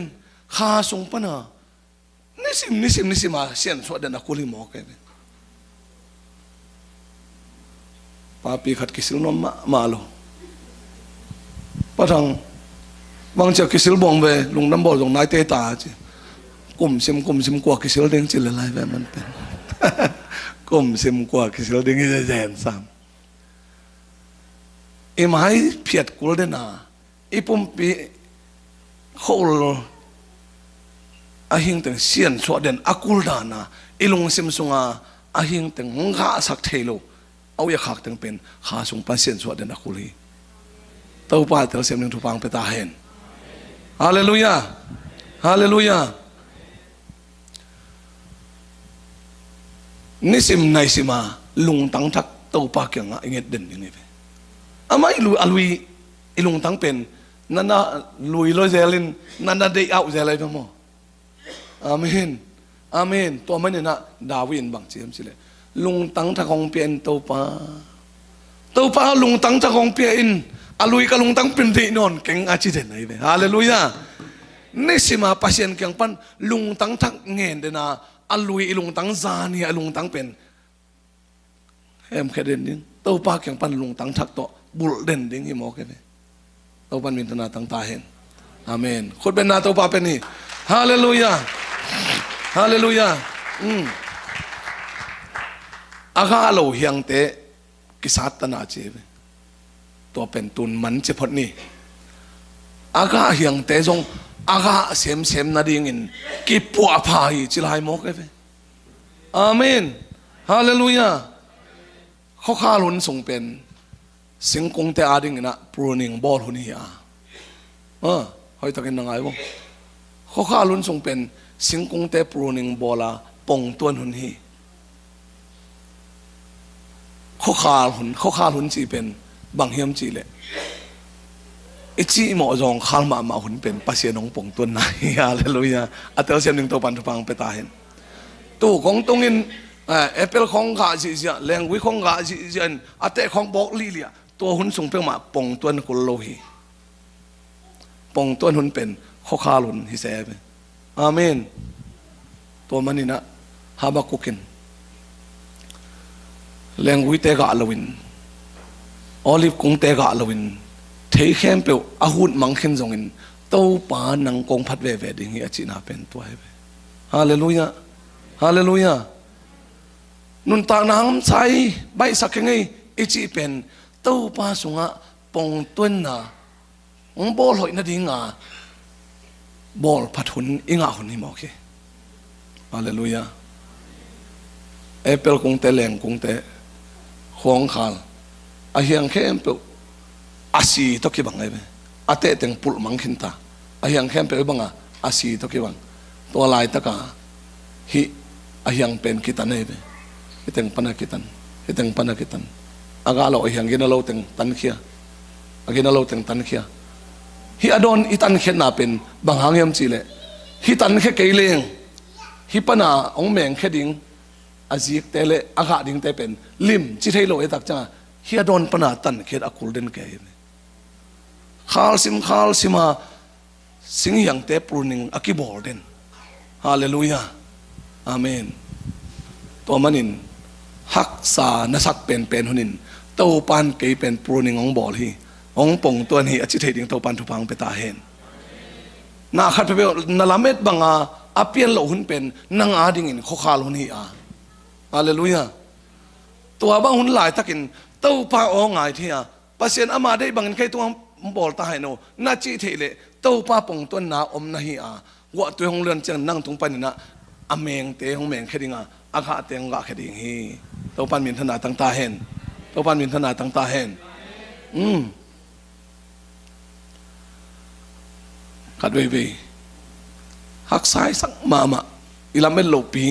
ข้าทรงปนานิสิมมาเสียนสวดเดนักคุลิมอกกันป้าปีขัดกิสิลนมมาโลปะทังบางจากกิสิลบองเวลุงน้ำบ่อลงนายเตตาจีกลุ่มซิมกว่ากิสิลเด้งจิละลายแบบมันเป็นกลุ่มซิมกว่ากิสิลเด้งจะแสนซ้ำไอ้ไม้เพียดกุลเดนาไอ้ปุ่มปีเขาอาหิงแต่เสียนสวดเด่นอากุลดานาไอ้ลงซิมสงอาหิงแต่งข้าสักเทโลเอาอย่าขักแต่เป็นข้าสงปันเสียนสวดเด่นอากุลีเต้าป้าเต้าเสียมหนึ่งทุพังไปตาเห็นฮาเลลูยาฮาเลลูยา นี่สิมในสิมาลุงตั้งทักเต้าปากอย่างเงี้ยเด่นยังไงไปอาไม่ลุยอลุยลุงตั้งเป็นนั่นน่ะลุยลอยเซลินนั่นน่ะได้เอาเซลินไปมั้งอาเมนอาเมนตัวมันเนี่ยนะดาวินบางเจียมสิเลยลุงตั้งทักของเปลี่ยนเต้าปาลุงตั้งทักของเปลี่ยนอลุยกับลุงตั้งเป็นที่นอนเก่งอาชีพเด่นไหนไปฮาเลลูยานี่สิมาปัสยันเกี่ยงปันลุงตั้งทักเงินเดนะอลุยลุงตั้งซานี่ลุงตั้งเป็นเอ็มแค่เด่นดิ้งเต้าปากอย่างปันลุงตั้งทักโตบุลเด่นดิ้งที่หมอแค่ไหนเต้าปันมินตนาตั้งตาเห็นอาเมนคนเป็นนาเต้าปาเป็นนี่ฮาเลลูยาฮาเลลูยาอาข้าเราเฮียงเตะกิสัตนาเจ็บตัวเป็นตุนมันเจ็บพอดนี่อาข้าเฮียงเตะจงอาข้าเสียมนาดิ่งินกิปัวพายจิลายมกเลยอาเมนฮาเลลูยาเขาข้าลุนส่งเป็นสิงคงเตอาดิ่งินะปรูนิงบอลหุนี่เฮ้ยตะกินยังไงบ้างเขาข้าลุนส่งเป็นสิงคงเตปรูนิงบอลาปงตัวหุนี่เขาข้าหุนจีเป็นบางเฮียมจีเลยไอจีหมอจองข้ามาหุนเป็นปัสเซียนของปงตัวไหนอะไรเลยนะอัตเตอร์เซียนหนึ่งตัวปันทุพังไปตาเห็นตัวของตรงนี้แอปเปิลของกาจีเซียแรงวิของกาจีเซียนอัตเตอร์ของบอกลีเลียตัวหุนส่งเป็นมาปงตัวกุลโลหีปงตัวหุนเป็นเขาข้าหุนฮิเซเปอาเมนตัวมันนี่นะฮาบากุกินแรงวิเตกาลวินออลิฟกงเตกาลวินเทเข้มเปียวอาหุดมังเข็นจงอินเต้าปานังกงพัดเวเวดิ่งเอจินาเป็นตัวเอเวฮาเลลูยาฮาเลลูยานุนตาน้ำใสใบสักยังไงเอจิเป็นเต้าปาสุงะปงต้นนาองบอลหอยนาดิ่งบอลพัดหุนอิงาหุนนี่มอเคฮาเลลูยาเอเปิลกงเตแรงกงเตของขานอาเฮียงเข้มเปียวอาศีตกิบังไงเว้อาเตเต็งปุลมังขินตาอาเฮียงเข้มเปียวบังอาศีตกิบังตัวลายตะกาฮิอาเฮียงเป็นกิตันเอเว้ฮิเต็งปันกิตันฮิเต็งปันกิตันอากาเราอาเฮียงกินเราเต็งตันเขียอากินเราเต็งตันเขียฮิอดอนอิตันเขียนาเป็นบางหางยมจีเลฮิตันเขเกยเลงฮิปนาองแมงเขดิงอาจิกเตเลอากาดิ่งเตเป็นลิมจิตให้โลเอตักจ้าเฮียดอนปนาตันเขียดอคุลเดนเกยข้าลซิมาสิงยังเตปรูนิงอากิบอลเดนฮาเลลูยาอาเมนตัวมันินฮักษานสักเป็นหุนินเต้าปานเกยเป็นปรูนิงของบอลฮีของปงตัวนี้อจิตให้ดิ่งเต้าปานทุพังไปตาเห็นนาขัดไปนาลาเม็ดบังอาเปียนโลหุนเป็นนางอาดิ่งินข้อขาลหุนฮีฮาเลลูยาตัวบางหุนหลายตะกินเต้าปาอองไงที่ปัสเซียนอามาได้บางใครตัวบอลตาให้โนน่าจีเทเลเต้าปาปงต้นนาอมนาฮีวะตัวของเรือนจังนั่งตรงปันนะอเมงเตของเมงแค่ดิ่งอาคาเตงกะแค่ดิ่งฮีเต้าปันมินธนาตั้งตาเห็นเต้าปันมินธนาตั้งตาเห็นกัดเว่ยหักซ้ายสักมาอีลาเม็ดโลปี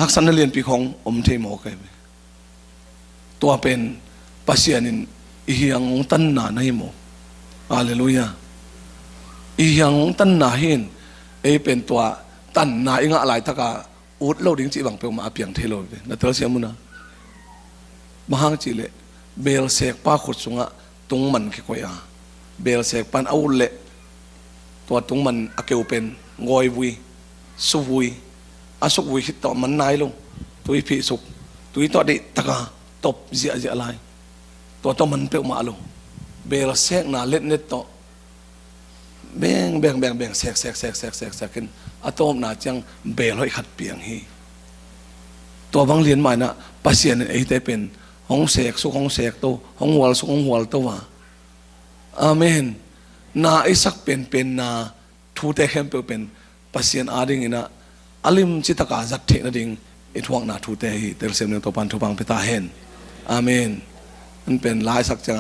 หักสันเรียนปีของอมเทมอกเลยตัวเป็นปัสเซียนินอีหยังตันนาในโมอาเลลูยาอีหยังตันนาเห็นเป็นตัวตันนาอิงอะไรทักาอุดเล่าดิ้งจีบังเปียวมาเปียงเทโลเป็นนัตเตอร์เสียมุนะมหังจีเลเบลเสกป้าขุดสุงะตรงมันขี้กวยเบลเสกปันเอาเละตัวตรงมันอเกวเป็นงอยวุยสุวุยอาสุกวุยคิดต่อมันนายลงตัวอีพีสุกตัวอีต่อดิตะกาตบเสียอะไรตัวต่อมันเปียวมาลงเบลเสกนาเล็ดเน็ตต่อแบ่งแสกขึ้นอะตอมนาจังเบลให้ขัดเปียงฮีตัวบางเรียนใหม่นะปัสเซียนไอ้แต่เป็นห้องแสกสุกห้องแสกโตห้องหัวสุกห้องหัวโตว่าอาเมนนาไอ้สักเป็นนาทูเตเข้มเป็นปัสเซียนอาดิ่งนะอลิมจิตกาจักเทนดิ่งไอ้ทวงนาทูเตฮีเตลเซมเนตัวปันทุบังไปตาเห็นอาเมนมันเป็นลายสักจัง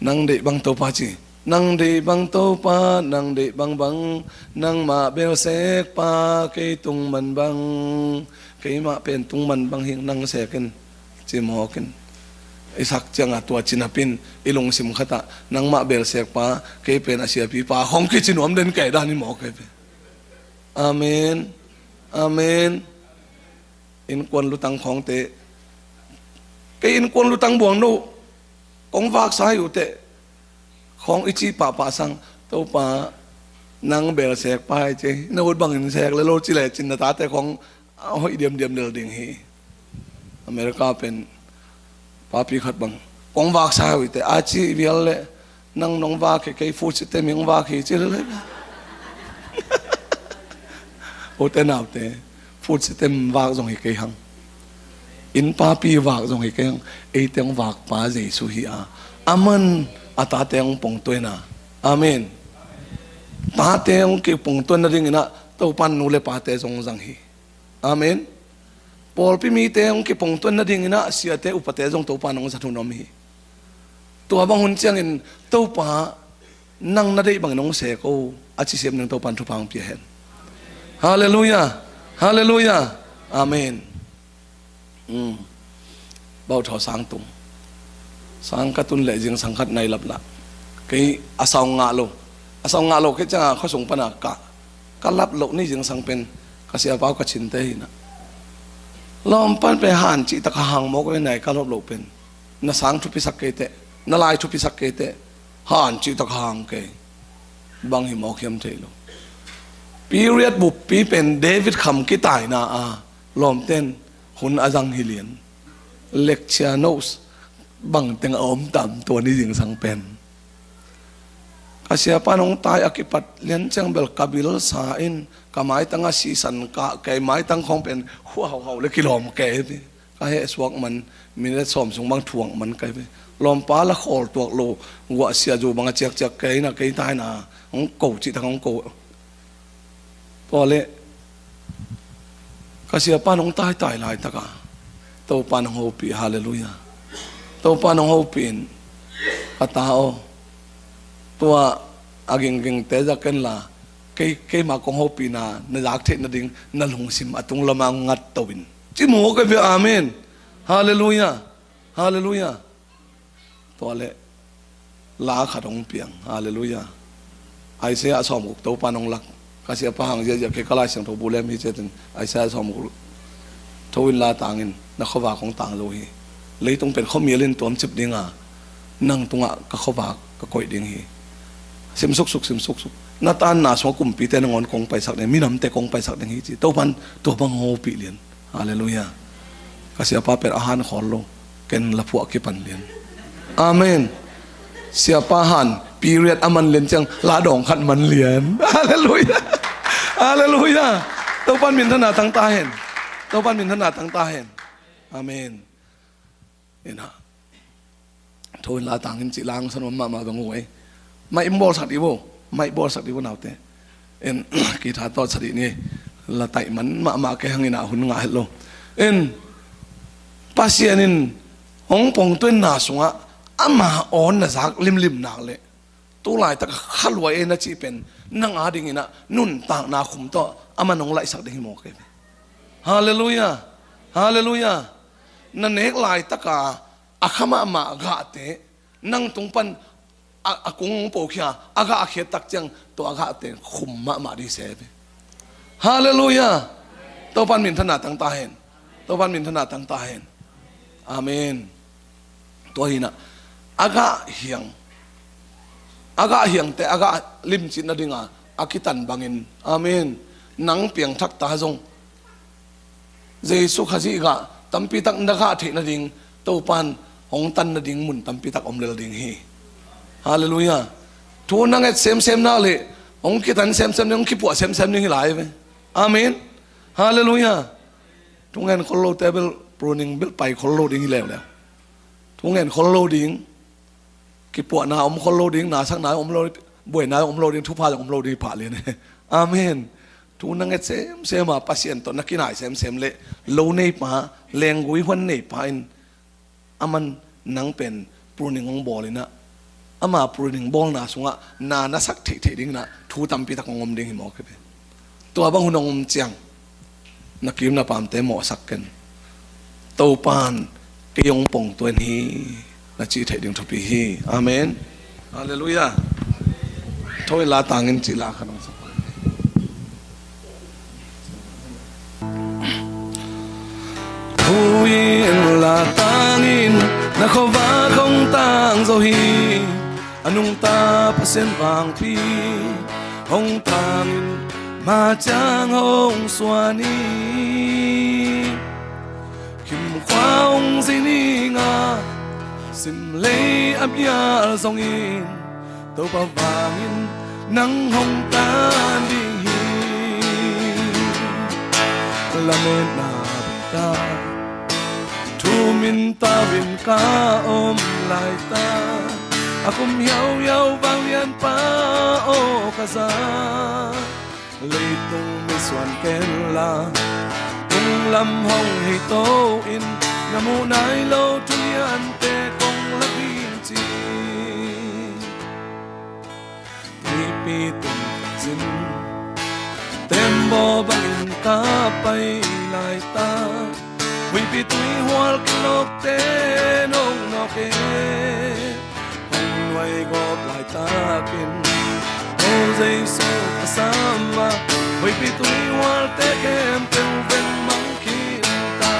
นั่งเด็กบางตัวป้าจี nang di bang to pa nang di bang bang nang ma bel sek pa ke tung man bang ke ma pen tung man bang hing nang seken chimoken isak chang atwa chinapin ilung sim khata nang ma bel sek pa ke pen asia pi pa hong ki chinom den kai dani mo ke pe amen amen in kon lutang khong te ke in kon lutang buang no kong vak sai u te khong ichi pa pa sang to pa nang bel sek pa che no bang in sek le lo chi le chin ta te khong hoi diam diam del ding hi America pen papi khat bang kong vak sai u te a chi vial le nang nong va ke fu chi te ming va ki chi le o te nào te fu chi te va jong hi ke hang in papi va jong hi ke hang e teng va pa jesu hi a aman ata teng pong toy na amen ta teng ke pong toy na ring na to pan nu le pa te jong jang hi amen pol pi mi teng ke pong toy na ring na sia te upate jong to pan ong sa thu nom hi to bang hun chang in to pa nang na dei bang nong se ko a chi sem nang to pan thu pang pi hen hallelujah hallelujah amen bao thọ sang tung sang katun le jing sang khat nai lap la cái asau nga lo cái cha kho sung pana ka lap lo ni jing sang pen ka sia pau ka chin te na lom pan pe han chi ta ka hang mo ko nai ka lop lo pen na sang thu pi sak ke te na lai thu pi sak ke te han chi ta ka hang ke bang hi mo khiam the lo period bu pi pen David kham ki tai na a lom ten hun azang hilian lecture notes bằng tiếng ốm tạm tuổi đi dừng sang pen, kasi apa nong tay akipat lian chang bel kabil sa in kamai tanga season ka kay mai tang khong pen hau le kilom ke bi ka he swak man minute som sung bang thuang man kai bi lom pa la khol tuak lo wa sia ju bang chek chek ke na ke tai na ong ko chi ta ong ko pole kasi apa nong tay tai lai ta ka to pan ho pi hallelujah to panong hopin atao tua aging ging te ja ken la ke ma kong hopin na jak the na ding na lung sim atung lama ngat tawin chi mo ka bi amen hallelujah hallelujah to le la khatong piang hallelujah ai se a som to panong lak ka sia pa hang je ke kala sang to bulem hi chetin ai sa som ku thowin la tangin na khawa kong tang lo hi lấy tung pen không miếng lên tuom chụp đi ngà năng tung ạ các kho bạc các cội đi hi xem suk na tan na so kum pi te ngon kong pai sak ne minam te kong pai sak ding hi chi to pan to bang ho pi lian hallelujah kasi apa per ahan khol lo ken la pu ki pan lian amen siapa han period aman len chang la dong khat man lian hallelujah hallelujah to pan min thana tang ta hen to pan min thana tang ta hen amen ina thôi là tàng chị lang san mà bằng ngồi mày bol sạch đi vô mày bol sạch đi vô nào thế en kỳ thà to sạch đi nè là tại mắn mà cái hàng nào hun ngại luôn en pasien in ông phong tuyên na sung á ama on na zak lim nak le tu lại ta khát loài en na chỉ pen nang ading ina nun tang na khum to ama nong lại sạch đi mo cái hallelujah hallelujah na nek lai taka akhama ma ga te nang tungpan akung po kya aga akhe tak chang to aga te khum ma di se hallelujah to pan min thana tang ta hen to pan min thana tang ta hen amen to hina aga hiang te aga lim chin na dinga akitan bangin amen nang piang thak ta jong jesu khaji ga tampi tak ndakha the na ding to pan hong tan na ding mun tampi tak omlel ding hi hallelujah thu nang et sem na le hong ki tan sem ning ki pu sem ning lai ve amen hallelujah tungen kholo table pruning bil pai kholo ding le le tungen kholo ding ki pu na om kholo ding na sang na om lo buai na om lo ding thu pha om lo ding pha le ne amen tu nang et sem ma pasien to nakinai sem le lo nei pa lengui hwan nei pa in aman nang pen pruning ong bolina ama pruning bol na sunga na sak the ding na thu tampi tak ngom ding mo ke to bang hunong chiang na kim na pam te mo sak ken to pan ke yong pong tuen hi na chi the ding thopi hi amen hallelujah thôi la tangin chi la khanong sa Huwin la tangin na khova không tang zo hi anung ta pasen vang pi hong tangin ma chang hong suani kim khoa hong zini nga sim lei ap ya zong in tàu pa vangin nang hong tan đi la men na ta thu min ta bin ka om lai ta akum hiao hiao vang lian pa o kaza lei tung mi suan ken la tung lam hong hi to in namu nai lo tu lian te kong la bin chi ni pi tung jin tem bo bang ka pai lai ta wi pi tui hual kilok te nong no ke hong wai gop lai ta kin o zai so kasama wi pi tui hual te kem te ven mang kin ta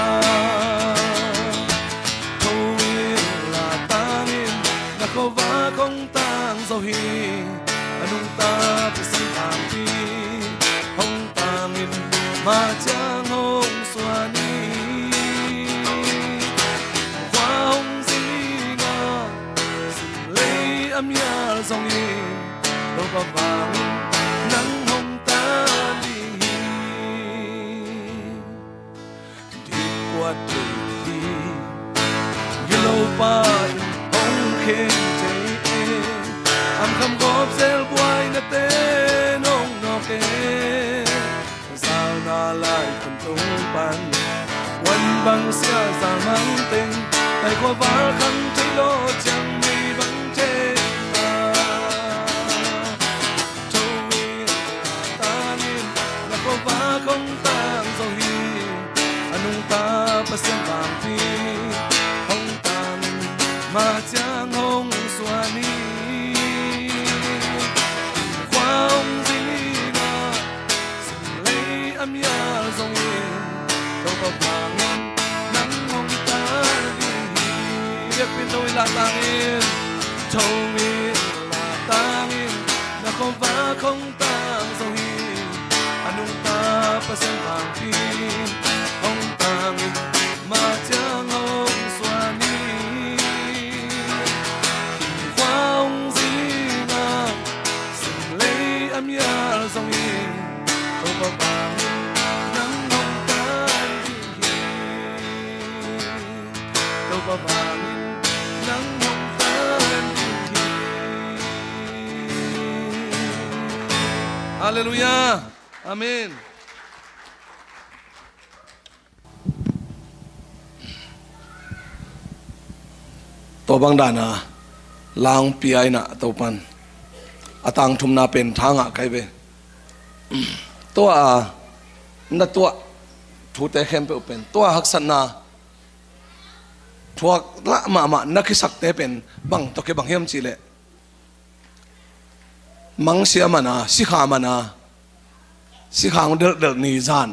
thôi là tangin na ko va không tang zo hi anung ta pi si ang pi hong tangin ma chang hong suani hoa hong zini nga sim lei am ya zong in to ba vang nắng hong ta đi đi qua đời đi yellow pa hong khen chạy am kham góp zel quay na te nong no ke sao na lại không tung pan quân băng xia ra mang tình tay qua vá khăn thấy lo chẳng mi băng trên ta châu mi ta nhìn là qua vá không tang rồi hi anung ta pa sen vàng phi không tang mà chẳng hong suani khoang zini na sim lei am ya zong in to pa vang nắng hong ta đi biết pin tôi là tangin châu mi là tangin na không vá không tang rồi hi anung ta pa sen vang phi không tangin mà chẳng hong suani khoang zini na sim lei am ya zong in to pa vang nắng hong ta đi to pa vang nắng hong ta đi hallelujah amen to bang dana lang pi ai na to pan atang thum na pen thanga kai be to a na to thu te khem pe pen to hak san na thuak la ma na ki sak te pen bang to ke bang hem chi le mang sia mana si kha mana si khang del ni zan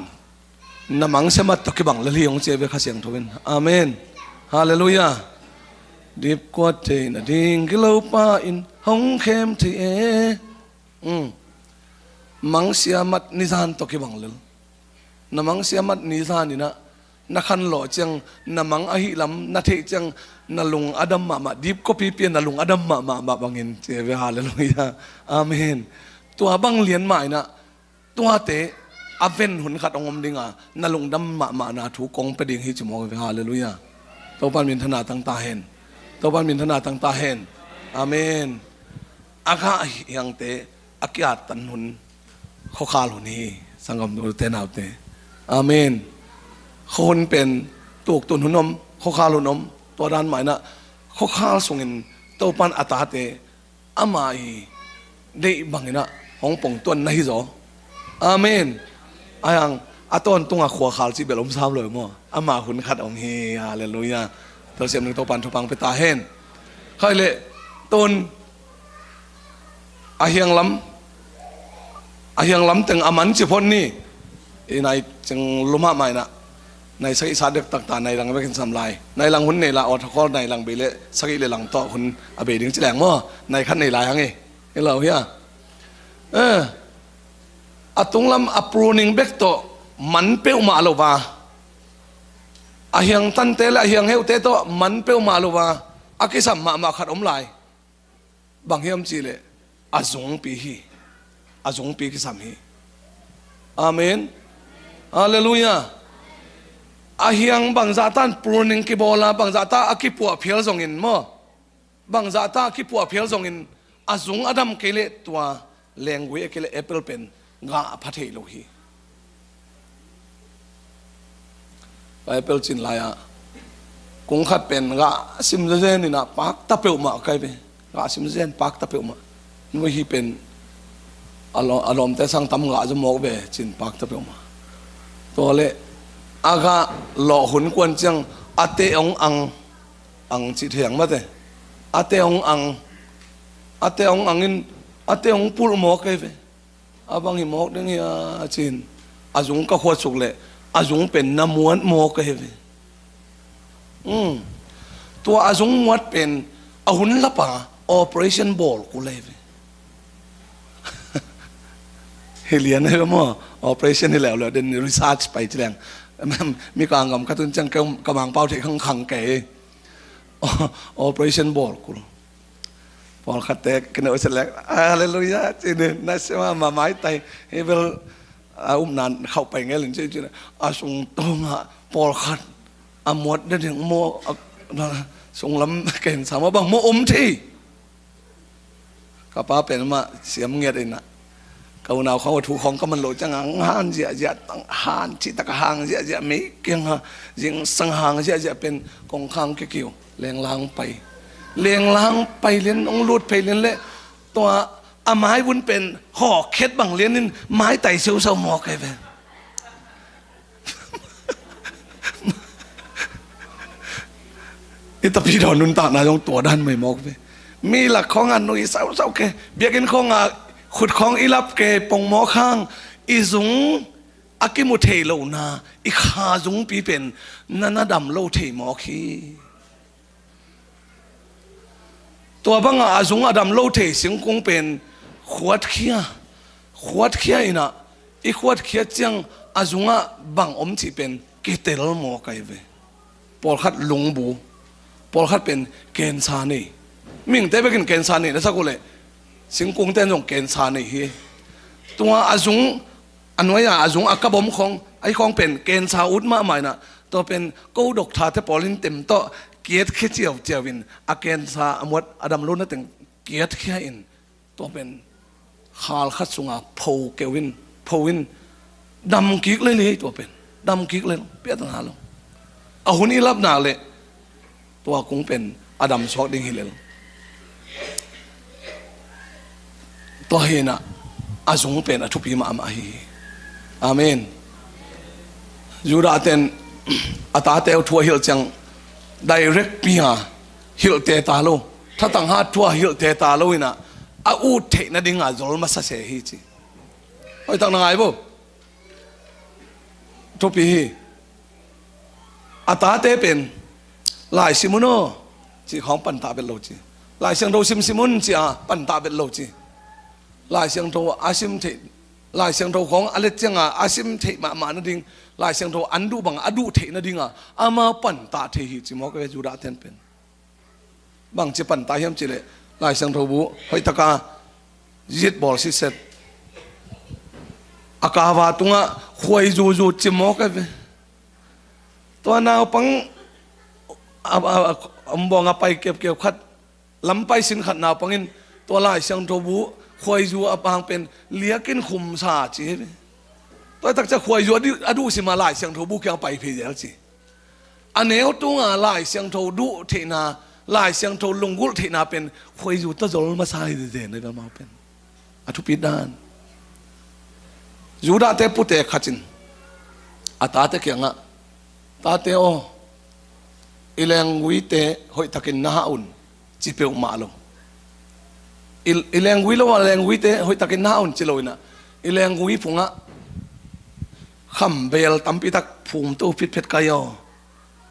na mang se mat to ke bang le liong che be kha siang thoben amen hallelujah điệp qua thế na ding cái lâu pa in hong khem thì mang sia mat nizan to ki bang lel na mang sia mat nizan ni na khan lo chang na mang a hi lam na the chang na lung adam ma deep ko pi pi na lung adam ma bangin che ve hallelujah amen tua bang lian mai na tua te aven hun khat ongom dinga na lung dam ma na thu kong pe ding hi chmo ve hallelujah to pan min thana tang ta hen to ban min thana tang ta hen amen akha yang te akyat tan hun kho khal hun hi sangam du te naw te amen khon pen tuk tun hunom kho khal hunom to dan mai na kho khal sungin to pan ata te อามาได้บังเงินะห้องปงต้นนี่จ้ะอาเมนอายังอาต้นตรงขวาขาวจีเบลมซ้ำเลยมั่วอามาหุ่นขัดองเฮียฮาเลลูยาตัวเสียมหนึ่งตัวปันทุปังไปตาเห็นใครเละต้นอาเฮียงล้ำถึงอามันจีพนนี่ในจึงลุมาใหม่นะในสกิสาเด็กต่างๆในหลังไม่กินสำลายในหลังหุ่นในละออทข้อในหลังเบลสกิเลหลังต่อหุ่นอเบดิ้งแฉลงมั่วในขั้นในลายทั้งนี้เห็นเราเฮียอาตุงลำอัปรูนิงเบกโตมันเปรี้ยวมาลูกว่าอาเฮียงตันเตละอาเฮียงเฮวเตโตมันเปรี้ยวมาลูกว่าอากิสัมมาขัดอมลายบางเฮียมจีเลอาจงปีฮีอาจงปีกิสัมฮีอาเมนฮาเลลูยาอาเฮียงบางซาตันปรูนิงกิโบลาบางซาตาอากิปัวเพียวซงอินมั่วบางซาตาอากิปัวเพียวซงอินอาจงอดัมเกเลตัวแรงกุยเกเลเอเปิลเป็นงาพัทเฮโลฮีไปเปิลจินลายกงขัดเป็นกะซิมเซนนี่นะปักตะเปียวมาใครเป็นกะซิมเซนปักตะเปียวมานู่นฮีเป็นอารมณ์แต่สังตำกะจะมองไปจินปักตะเปียวมาตัวเละอากาหล่อหุ่นกวนจังอาเตองอังจิตเหียงมาเตอาเตองอังอินอาเตองปูลมอกใครเป็นอาบังหิมอกเรื่องนี้จินอาจุงก็ขวดสุกเลยอาจุงเป็นน้ำม้วนโมกเฮวิตัวอาจุงม้วนเป็นอาหุ่นละป่า operation ball กูเลยเฮเลียนให้มั้ง operation นี่แหละเลยเดิน research ไปทีแรงมีการกำกับตุนจังกำลังเป้าที่ขังเก๋ operation ball กูพอขัดแตกกันเอาเสร็จแล้วอะไรเลยนะจีนนั่นใช่ไหมมาไม้ไตเฮเบลนานเข้าไปไงหรือจีนอาส่งตรงปอลขัดหมดได้ถึงโมส่งล้ำเก่งสามว่าบางโมที่กับป้าเป็นมาเสียมเงียดเองนะเกาหนาวเขาถูกของก็มันโหลจังหางเจียตั้งหางที่ตะหางเจียไม่เก่งยิงสังหางเจียเป็นกองข้างเกี่ยวแรงล้างไปเลี้ยงล้างไปเลี้ยนองรูดไปเลี้ยนเละตัวไม้วุ้นเป็นห่อเคล็ดบังเลี้ยนนี่ไม้ไต่เซลเซาหมอกไงเป็นอิตาพีดอนนุนตานาจงตัวด้านไม่หมอกไปมีหลักของอันนุยเศร้าแกเบียกินของขุดของอิลับแกปงหมอข้างอีจุงอากิมุเทโลนาอีขาจุงปีเป็นนันดำโลเทหมอคีตัวบังอาจุงอดัมโลเทสิงคงเป็นขวดเคียอินะอีขวดเคียจังอาจุงบังอมที่เป็นกิเตลหมอไกเวปอลขัดลงบูปอลขัดเป็นเกณฑ์ซานีมิ่งแต่ไปกินเกณฑ์ซานีแล้วสักคนเลยสิงคงเต้นส่งเกณฑ์ซานีฮีตัวอาจุงอันไว้อาจุงอักบอมของไอของเป็นเกณฑ์ซาอุดมาใหม่น่ะตัวเป็นกูดกทาเทปอลินเต็มโตเกียรติขี้เจียววินอาเกนซาอมวดอดัมรุ่นนั่นถึงเกียรติขี้อินตัวเป็นฮาลคัดสุงาโพเกวินดำกิกเลยตัวเป็นดำกิกเลยเปียตั้งหาลงเอาหุ่นนี้รับหนาเลยตัวคงเป็นอดัมช็อกดิ้งฮิเลลตัวเฮน่ะอาจงเป็นอทุพีมาอาฮีอาเมนยูดาเตนอาตาเตลทัวฮิลจังdirect ปีหาฮิลเตตาโลถ้าตั้งหาทัวฮิลเตตาโลอินะอาอูเทนดิ่งอาจอลมาซาเซฮีจีไอ้ตั้งนังไงบ่ทุปีฮีอาตาเตเป็นลายซิมุโนจีของปันตาเป็นโลจีลายเสียงโตซิมุนจีปันตาเป็นโลจีลายเสียงโตอาซิมเทลายเสียงโตของอเลจังอาซิมเทมานั่นดิ่งลายเสียงโทอันดูบังอดูเทนดิ่งอามาปั่นตาเทหิจิมอกเวจูดาเทนเป็นบางจะปั่นตาเฮียมจิเลลายเสียงโทบุเฮ้ยตะกายิดบอลสิเสร็จอากาศว่าตุงะหวยจูจิมอกเวตัวนาวปังบองไปเก็บขัดลำไปสินขัดนาวปังอินตัวลายเสียงโทบุหวยจูอปางเป็นเลี้ยกินขุมซาจีตัวตักจะขวายอยู่อดูสิมาลายเสียงโทบุกยังไปเพย์เดียจีอันเนี้ยตัวลายเสียงโทดุเทนา ลายเสียงโทรลงกุลที่น่าเป็นคอยอยู่ตั้งจนมาใส่เด่นในกันมาเป็นอธุปิดานยูดาเตปุเตขัจินอาตาเตเกียงะตาเตโออิเลงวิเตหอยตะกินนาอุนจิเปอุมาลงอิเลงวิโลว่าเลงวิเตหอยตะกินนาอุนจิโลนะอิเลงวิพุงะคำเบลตัมปิตักภูมิตัวพิษเพชรกาย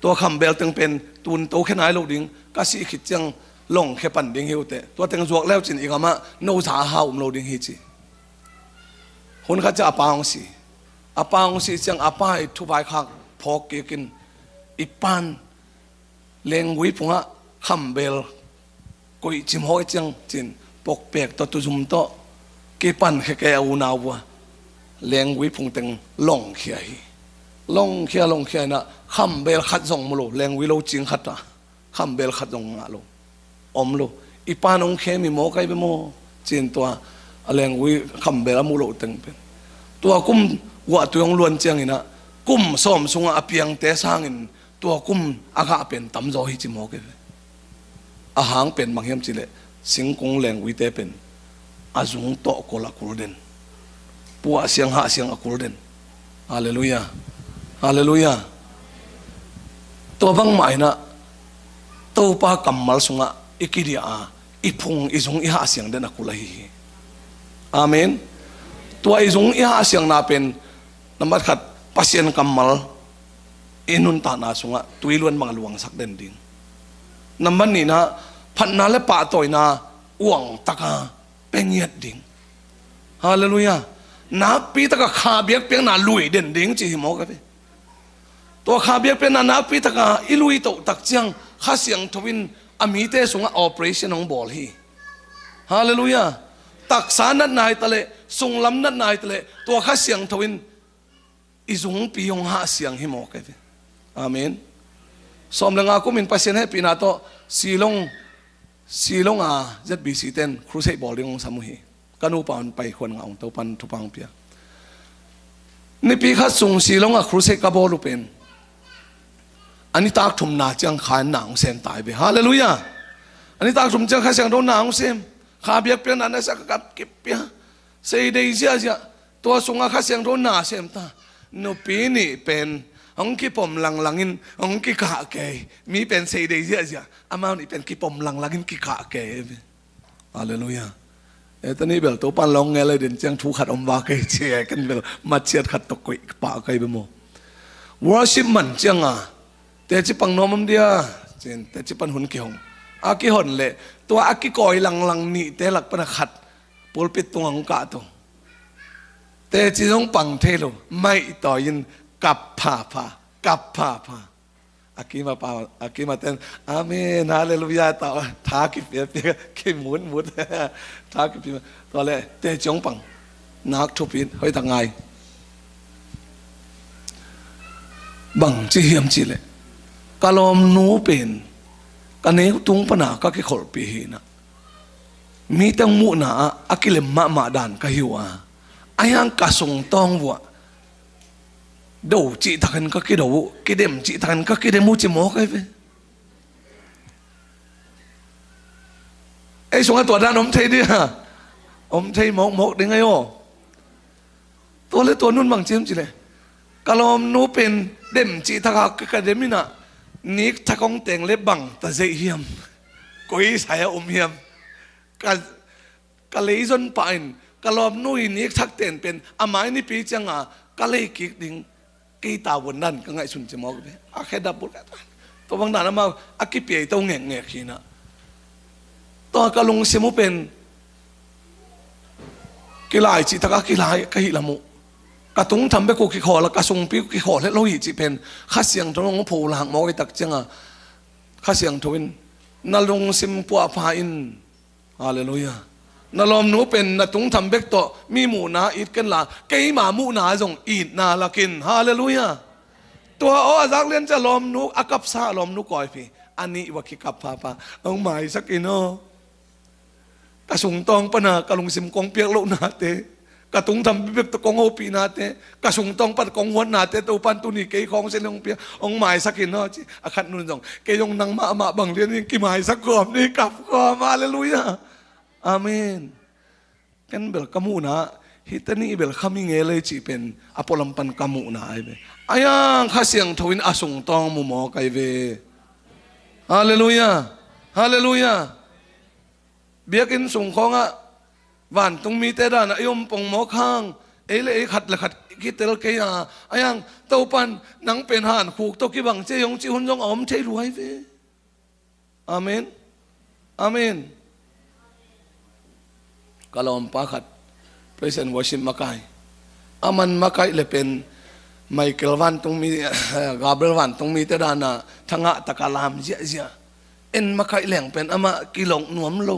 ตัวคำเบลตึงเป็นตูนโตแค่ไหนลูกดิ้งก็สิขิดจังลงแค่ปั่นดิ้งหิวเตตัวตึงจวกแล้วจินอีกมาโนสาหาลูกดิ้งฮิจิคนข้าจะอาปาองสีจังอาปาอิทุบายขักพอเกินอีปันเลงวิพุงะคำเบลกุยจิมหอยจังจินปกเปียกตัวตุจุมโตกีปันแค่แกเอาหนาวะเลงวิพุงตึงลงเขียลงเขียนะคำเบลขัดส่งมาโลเลงวิโลจิงขัดอะคำเบลขัดส่งมาโลอมโลอีปานองเขมีโมไกไปโมจินตัวเลงวิคำเบลมูโลตึงเป็นตัวกุ้มวัวตัวยงล้วนเจียงอินะกุ้มส้มสุงอาเปียงเตะสร้างอินตัวกุ้มอากาเป็นตำโจฮิจิโมกเออาหางเป็นบางเฮียมจิเลสิงกงแรงวิเตเป็นอาจุงโตโกลากุลเดนปัวเสียงหาเสียงอกุลเดนฮาเลลูยาฮาเลลูยาตัวบางหมายนะตัวปากำมัลสุงะอิกิริอาอิพุงอิจุงอิหาเสียงเดนอกุลาฮีอาเมนตัวอิจุงอิหาเสียงนาเป็นน้ำมันขัดปัสเซียนกำมัลอินุนตานาสุงะตุยล้วนบางหลวงสักเด่นดิ่งน้ำมันนี่นะพันนาและป่าต่อยนาอ้วงตะกาเป็นเงียดดิ่งฮาเลลูยานาปีตะกาขาเบียกเปียงนาลุยเด่นดิ่งจีหิมอกันไปตัวขาเบียกเป็นนาปีตะกาอิลุยโตตักเจียงข้าเสียงทวินอมีเตสุงะออเปอเรชั่นของบอลฮีฮาเลลูยาตักสานัดนายตะเลสุงลำนัดนายตะเลตัวข้าเสียงทวินอิจุงปียงหาเสียงหิมอกันไปอาเมนสมเลงอากุมินปัสเซนให้ปีนาโตสีลงจัดบีสีเต้นครูเซบอลเรื่องสามุฮีกันูปานไปคนงาตัวปันทุพังเปียนี่ปีขัดส่งสีลงครูเซกับบอลลูเป็นอันนี้ตากถุมนาจังขายหนังเซมตายไปฮาเลลูยาอันนี้ตากถุมจังขายเสียงโดนหนังเซมขาเบียกเปียนันได้สักกับเก็บเปียเสียดีเสียตัวส่งขายเสียงโดนหนาเซมตาโนปีนี่เป็นองค์กิปมลังอินองค์กิกะเกยมีเป็นเสียดีเสียอามานี่เป็นกิปมลังอินกิกะเกยฮาเลลูยาตอนนี้เบลตัวปันลองไงเลยเดินจังถูกขัดอมวาเกยเชียกันเบลมาเชียดขัดตกกุยปะเกยไปโมวอร์ชิปมันจังแต่จิปังนอมเดียเจนแต่จิปันหุ่นเกี่ยวอากิหุ่นเละตัวอากิกอยลังนี่แต่หลักปนขัดปูลปิดตัวของกะตัวแต่จิต้องปังเทโลไม่ต่อยินกับผ้าอากิมาเปล่าอากิมาเต้นอาเมนฮาเลลูยาต่อท้ากิเปียกิหมุนท้ากิเปียตัวเลยแต่จงปังนักทุบอินเฮ้ยทางไงบังจีเฮียมจีเลยกะลอมนูเป็นกันเนตุงปนาก็กิขอลปีนะมีตั้งมุนาอากิเลมาดานก็หิวอายังกะส่งตองวัวดูจีทันก็คิดดูคิดเดมจีทันก็คิดเดมูจิโมกไอ้ส่งตัวด้านอมเทดิฮะอมเทมกได้ไงโอตัวเล็กตัวนุ่นบางจิ้มจีเลยกะลอมนูเป็นเดมจีทักก็เดมินะนิกทักของเต็งเล็บบังแต่เจียมกุยสายอมเฮียมกะเลยจนปานกะลอมนูนิกทักเต็งเป็นอาไม้นี่ปีจังกะเลยกิกดิ่งกีตาวันนั้นก็ไงสุนจะมองไปอาแค่ดับบุตรตัวบางนั้นมาอากิเปียตัวเงี้ยขี้นะตัวกะลงเสมุเป็นกีฬาจิตกะกีฬาก็หิละมุกะตุงทำไปกูกิขอแล้วกะส่งปีกิขอแล้วเราหิจิเป็นข้าเสียงทงโผล่หางมองไอ้ตักจังข้าเสียงทวินนลงซิมปัวพาอินฮาเลลูยานลอมนูเป็นนตุงทำเบกโตมีหมูนาอิดกันละเกี่ยมาหมูนาจงอิดนาละกินฮาเลลูยาตัวอาจักเลียนจะลอมนูอากับซาลอมนูก่อยพี่อันนี้ว่าคิกับพาเอาหมายสักอินโอกระสุงตองปนากระลุงซิมกองเปียกโลนาเต กระตุงทำแบบตะกงเอาปีนาเตกระสุงต้องปัดกงวันนาเตตัวปันตุนีเกยของเส้นองเปียองหมายสักกินเนาะจีอาคัดนุ่นจงเกยองนังมาบังเรียนนี่กี่หมายสักกอบนี่กับกอบมาเลลุยาอาเมนกันเบลกามูนะฮิตนี่เบลขามิเงเลยจีเป็นอปอลัมปันกามูนะไอเบอายังข้าเสียงทวินอาสุงตองมุมอไกเวฮาเลลูยาฮาเลลูยาเบียกินส่งของอ่ะวันตรงมีแต่ด้านยมปงหมอข้างเอเลขัดละขัดกิเตลเกียอายังเต้าปันนังเป็นห่านขูกตกิบังเจยงจิหุนยงอมเทรวยเวอาเมนอาเมนกะลอมปาขัดเพรสเซนวอชิมมาไกอามันมาไกเลยเป็นไมเคิลวันตรงมีกาเบรลวันตรงมีแต่ด้านทั้งะตะกาลามเจียเอ็นมาไกแหล่งเป็นอามากิหลงหนวมโล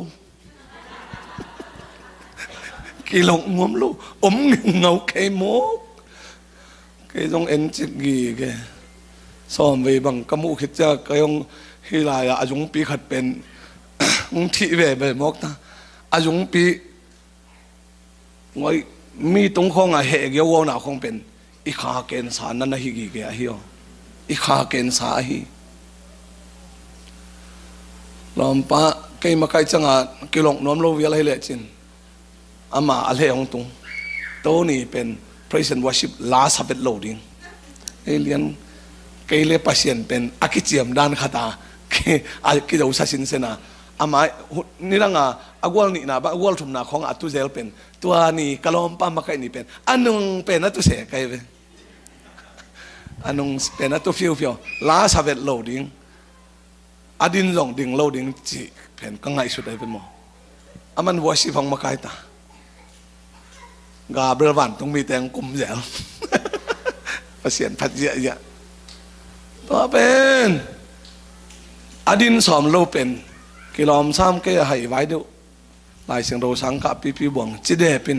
กิหลงหนวมโลอมเงาเคมกเกยต้องเอ็นจิตกีเกซ้อมไปบังกมูคิดจะเกยองฮิลายอายุงปีขัดเป็นมุงที่เว่ไปมกตาอายุงปีไว้มีตรงของเหกเยาวนาคงเป็นอีขาเกณฑ์สารนั่นฮิกีเกะฮิโออีขาเกณฑ์สาฮีลอมปะเกยมาไกจังอ่ะกิหลงหนวมโลวิอะไรเละจินอามาอะไรของตุงโตนี่เป็น praise and worship ลาสับเป็นโลดิ้งเอเลียนเกยเลปัสเซียนเป็นอากิจิมด้านขตาเกอากิจะอุตส่าห์สินเสนาอามานี่ร่างอากวลนี่นะอากวลชุมนาของอัตุเซลเป็นตัวนี่กะลอมปามาไกนี่เป็นอันนึงเป็นอัตุเสกไกเป็นอันนึงเป็นอัตุฟิวลาสับเป็นโลดิ้งอดินลงดิ้งโลดิ้งจีเป็นกังไงสุดได้เป็นหมออามัน worship ของมาไกตากาเบรวันต้องมีแตงกุมแย่เสียนพัดเยอะๆตัวเป็นอดินสอมโลเป็นกิโลมซ้ำก็ให้ไว้ดูลายเสียงโรสังกับปีบวงจิเดเป็น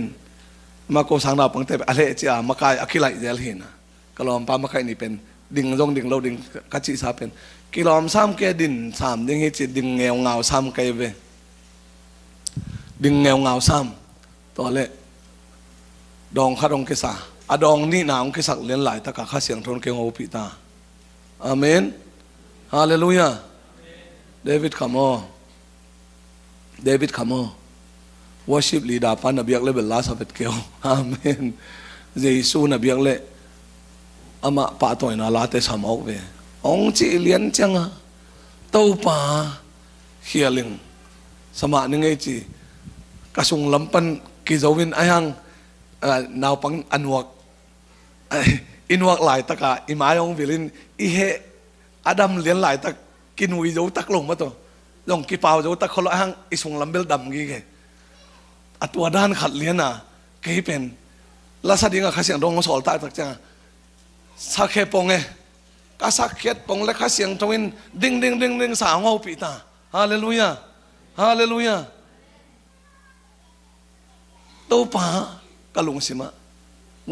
มาโกสังดาวปังเตปอะไรเจ้ามาไกอคิไลเจลเห็นนะกิโลมปามาไกนี่เป็นดิ่งลงดิ่งโลดิ่งกัจจิสาเป็นกิโลมซ้ำก็ดินสามดิ่งให้จิดิ่งเงาเงาซ้ำก็เวดิ่งเงาเงาซ้ำตัวเละดองข้าดองเกษาอดองนี่นางเกษาเลี้ยนหลายตะกะข้าเสียงทนเกงโอปิตาอาเมนฮาเลลูยาเดวิดคาโมworship leader ปันนบียกเลเบลลาสเปตเกลอาเมนเยซูนบียกเลอามาปะตัวน่าลาเตสามอกเวองจีเลียนจังอะเต้าป่าเฮียลิงสมาหนึ่งไอจีกระสุงลำปันกิจวินไอฮังนาวปังอันวักอินวักหลายตะกะอิมายองวิลินอีเฮอดัมเลี้ยนหลายตะกินวิโยตักลงมาตัวลงกีเปล่าโยตักคนละหังอิสงลำเบลดำกี้เกอตัวด้านขัดเลี้ยนอ่ะเกยเป็นลาสดิงกับข้าเสียงดงสอลตาตักจ้าสักเคปงเงก็สักเคปงและข้าเสียงทวินดิ่งสาวเงาปีตาฮาเลลูยาฮาเลลูยาตัวป่ากะลุงสิมา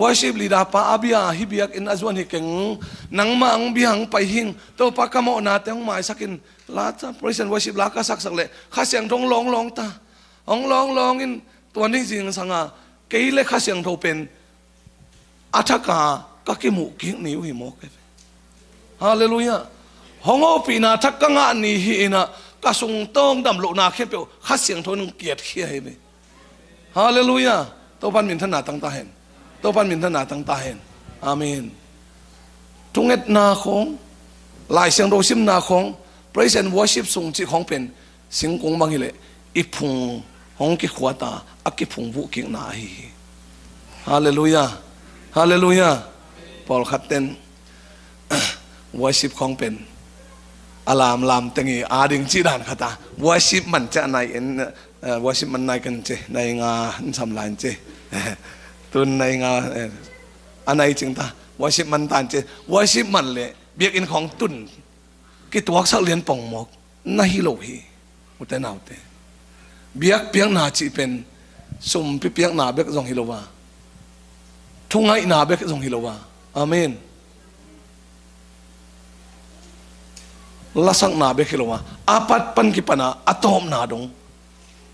worship leader ป้าอาบิยาฮิบิยักอินอาจวนฮิเก่งนังมาอังบิหังไปหิงตัวป้ากะโมนาเตงหมายสักินลาจ้า praise and worship ลาก็สักเลยข้าเสียงทงลองตาลองอินตัวนี้จริงสังอาเกยเล็กข้าเสียงโทเป็นอัฐกาก็กิมุกินิวหิโมกฮาเลลูยาฮองโอปีนาทักกังอันนี้ฮินะก็ส่งต้องดำโลนาเข้มเปียวข้าเสียงโทนึงเกียรติเขี้ยให้ไปฮาเลลูยาตัวปันมินทนาตั้งตาเห็นตัวปันมินทนาตั้งตาเห็นอาเมนทุงเอ็ดนาของลายเสียงโรซิมนาของ praise and worship ส่งจิตของเป็นสิงคงบางทีเลยอีพุงของกิขวตาอักกิพุงบุกินาฮีฮาเลลูยาฮาเลลูยาพอลขัดเต้น worship ของเป็นอารามลามตั้งอีอาดิงจีดานขตา worship มันจะในเอ็นworship มันในกันเจในงานสำลานเจตุนในงานอันไหนจึงตา worship มันตานเจ worship มันเลยเบียกอินของตุนกิตัวสักเลียนป่องหมกน่าฮิโลฮีอุตนาวเตเบียกเปียงนาจีเป็นสุ่มเปียกนาเบียกซองฮิโลวาทุ่งไงนาเบียกซองฮิโลวาอาเมนละสังนาเบียกฮิโลวาอาปัดปันกิปนาอัตโมนาดง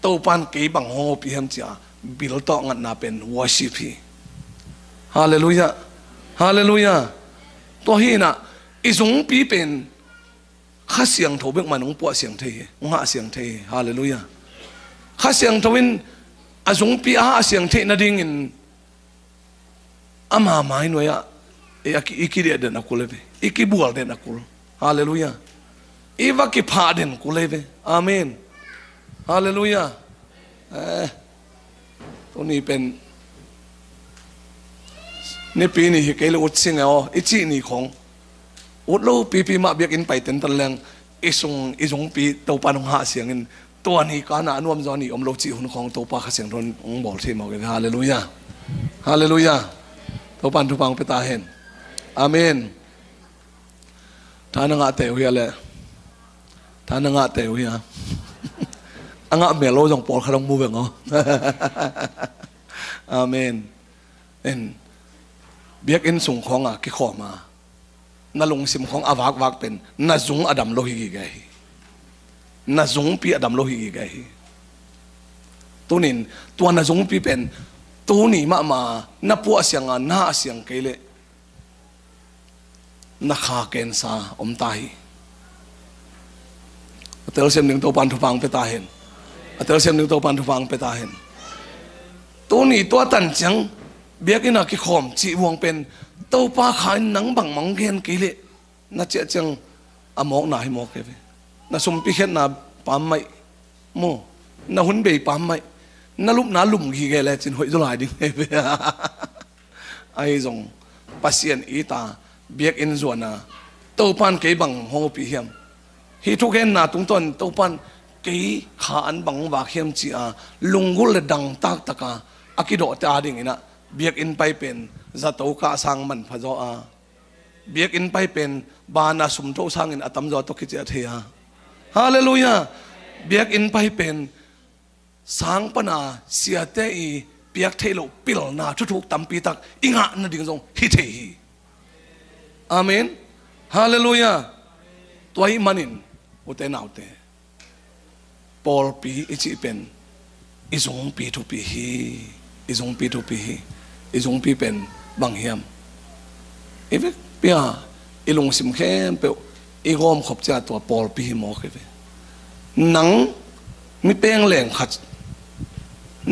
ตัวปันกีบังโฮปีเฮมจ้า บิลต่องันนาเป็นวอชิพีฮาเลลูยาฮาเลลูยาตัวฮีน่ะอีสงปีเป็นข้าเสียงทวินมันองปวดเสียงเทองหาเสียงเทฮาเลลูยาข้าเสียงทวินอาสงปีอาเสียงเทนาดิ่งอามาหมายหน่วยอะอีกิเดียเดนนักกุเลเวอีกิบัวเดนนักกุลฮาเลลูยาอีวักิพาเดนกุเลเวอาเมนฮาเลลูยาตัวนี้เป็นในปีนี้เกลืออุดสิ่งเอาอีจีนี่ของอุดโลปีมาเบียกินไปเต็นตันแรงอีสงปีตัวปานองหาเสียงเงินตัวนี้การนวมจอนี่อมโลจีหุ่นของตัวปาเสียงทนองบอกเทมากันฮาเลลูยาฮาเลลูยาตัวปานทุพังไปตาเห็นอาเมนท่านงาเตวเฮียเลยท่านงาเตวเฮียอังะเมโลจงปอลขนมมูเบงอ๋ออาเมนเอ็นเบียกอินส่งของอ่ะกี่ข้อมานาลงสิมของอาวากเป็นนาจุงอดัมโลหิกิไกนาจุงปีอดัมโลหิกิไกตัวนี้ตัวนาจุงปีเป็นตัวนี้มานาปัวเสียงนาเสียงเกลนาคาเกนซาอมตายเตลเซมหนึ่งตัวปันทุพังไปตาเห็นเตลเซมหนึ่งตัวปันทุพังไปตาเห็นตัวนี้ตัวตันจังเบียกินกิขอมจีวงเป็นตัวป้าขายหนังบังมังเกนกิเลน่าเจ๊จังอมอกหนาให้หมอกเกวน่าสมปิเข็นน่าปั๊มไม่โมน่าหุ่นเบยปั๊มไม่น่าลุบน่าลุ่มกี่เกลจินหอยจุลายดิ้งเวไอ้จงปัสเซียนอีตาเบียกอินส่วนน่ะตัวปันเกยบังโฮปีเฮียมฮีทุกเห็นน่ะตรงต้นตัวปันเกยขาอันบังวาเฮียมจีอาลุงกุลดังตากตะกาอากิโดตาดิ่งน่ะเบียกอินไปเป็นจะโตกาสังมันพะโจอาเบียกอินไปเป็นบานาสุมโตสังอินอัตมจอตกิจเทียฮาเลลูยาเบียกอินไปเป็นสังปนาเสียเตอีเบียกเทโลปิลนาทุกๆตัมปีตักอิงะนั่นดิ่งทรงฮิเทฮีอาเมนฮาเลลูยาตัวอิมันินอุเตนเอาเตปอลปีอิจิเป็นอิจงปีทุปีฮีอิจงปีทุปีฮีอิจงปีเป็นบางเฮียมอีเวกเปียอีลงสิมเข้มเปียวอีกอมขบจ่าตัวปอลปีหมอกเวหนังมีเป้งแหลงขัด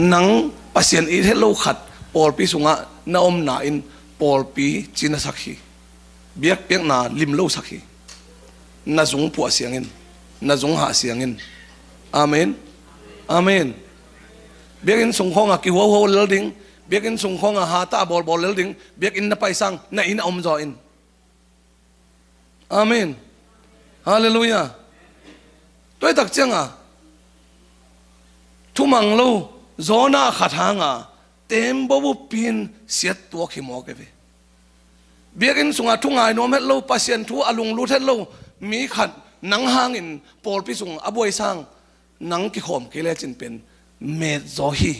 หนังปัสเซียนอีเทโลขัดปอลปีสุงะนาอมนาอินปอลปีจีนสักฮีเบียกเปียกนาลิมโลสักฮีนาจงปัวเสียงอินนาจงหาเสียงอินอาเมนอาเมนเบียกอินส่งของอ่ะกิหัวหัวเลดิ้งเบียกอินส่งของอ่ะหาตาบอลเลดิ้งเบียกอินนับไปสั่งนาอินอมจออินอาเมนฮาเลลูยาตัวตักจังอ่ะทุมังโลโซน่าขัดหางอ่ะเต็มบ่บุปีนเสียตัวขี้หมอกเวเบียกอินส่งอ่ะทุ่งไงโนเมตโลปัสเซียนทูอลุงลูเทโลมีขัดหนังหางอินปอลพิสุงอบวยสั่งหนังกิขอมกิเลจินเป็นเมดโซฮี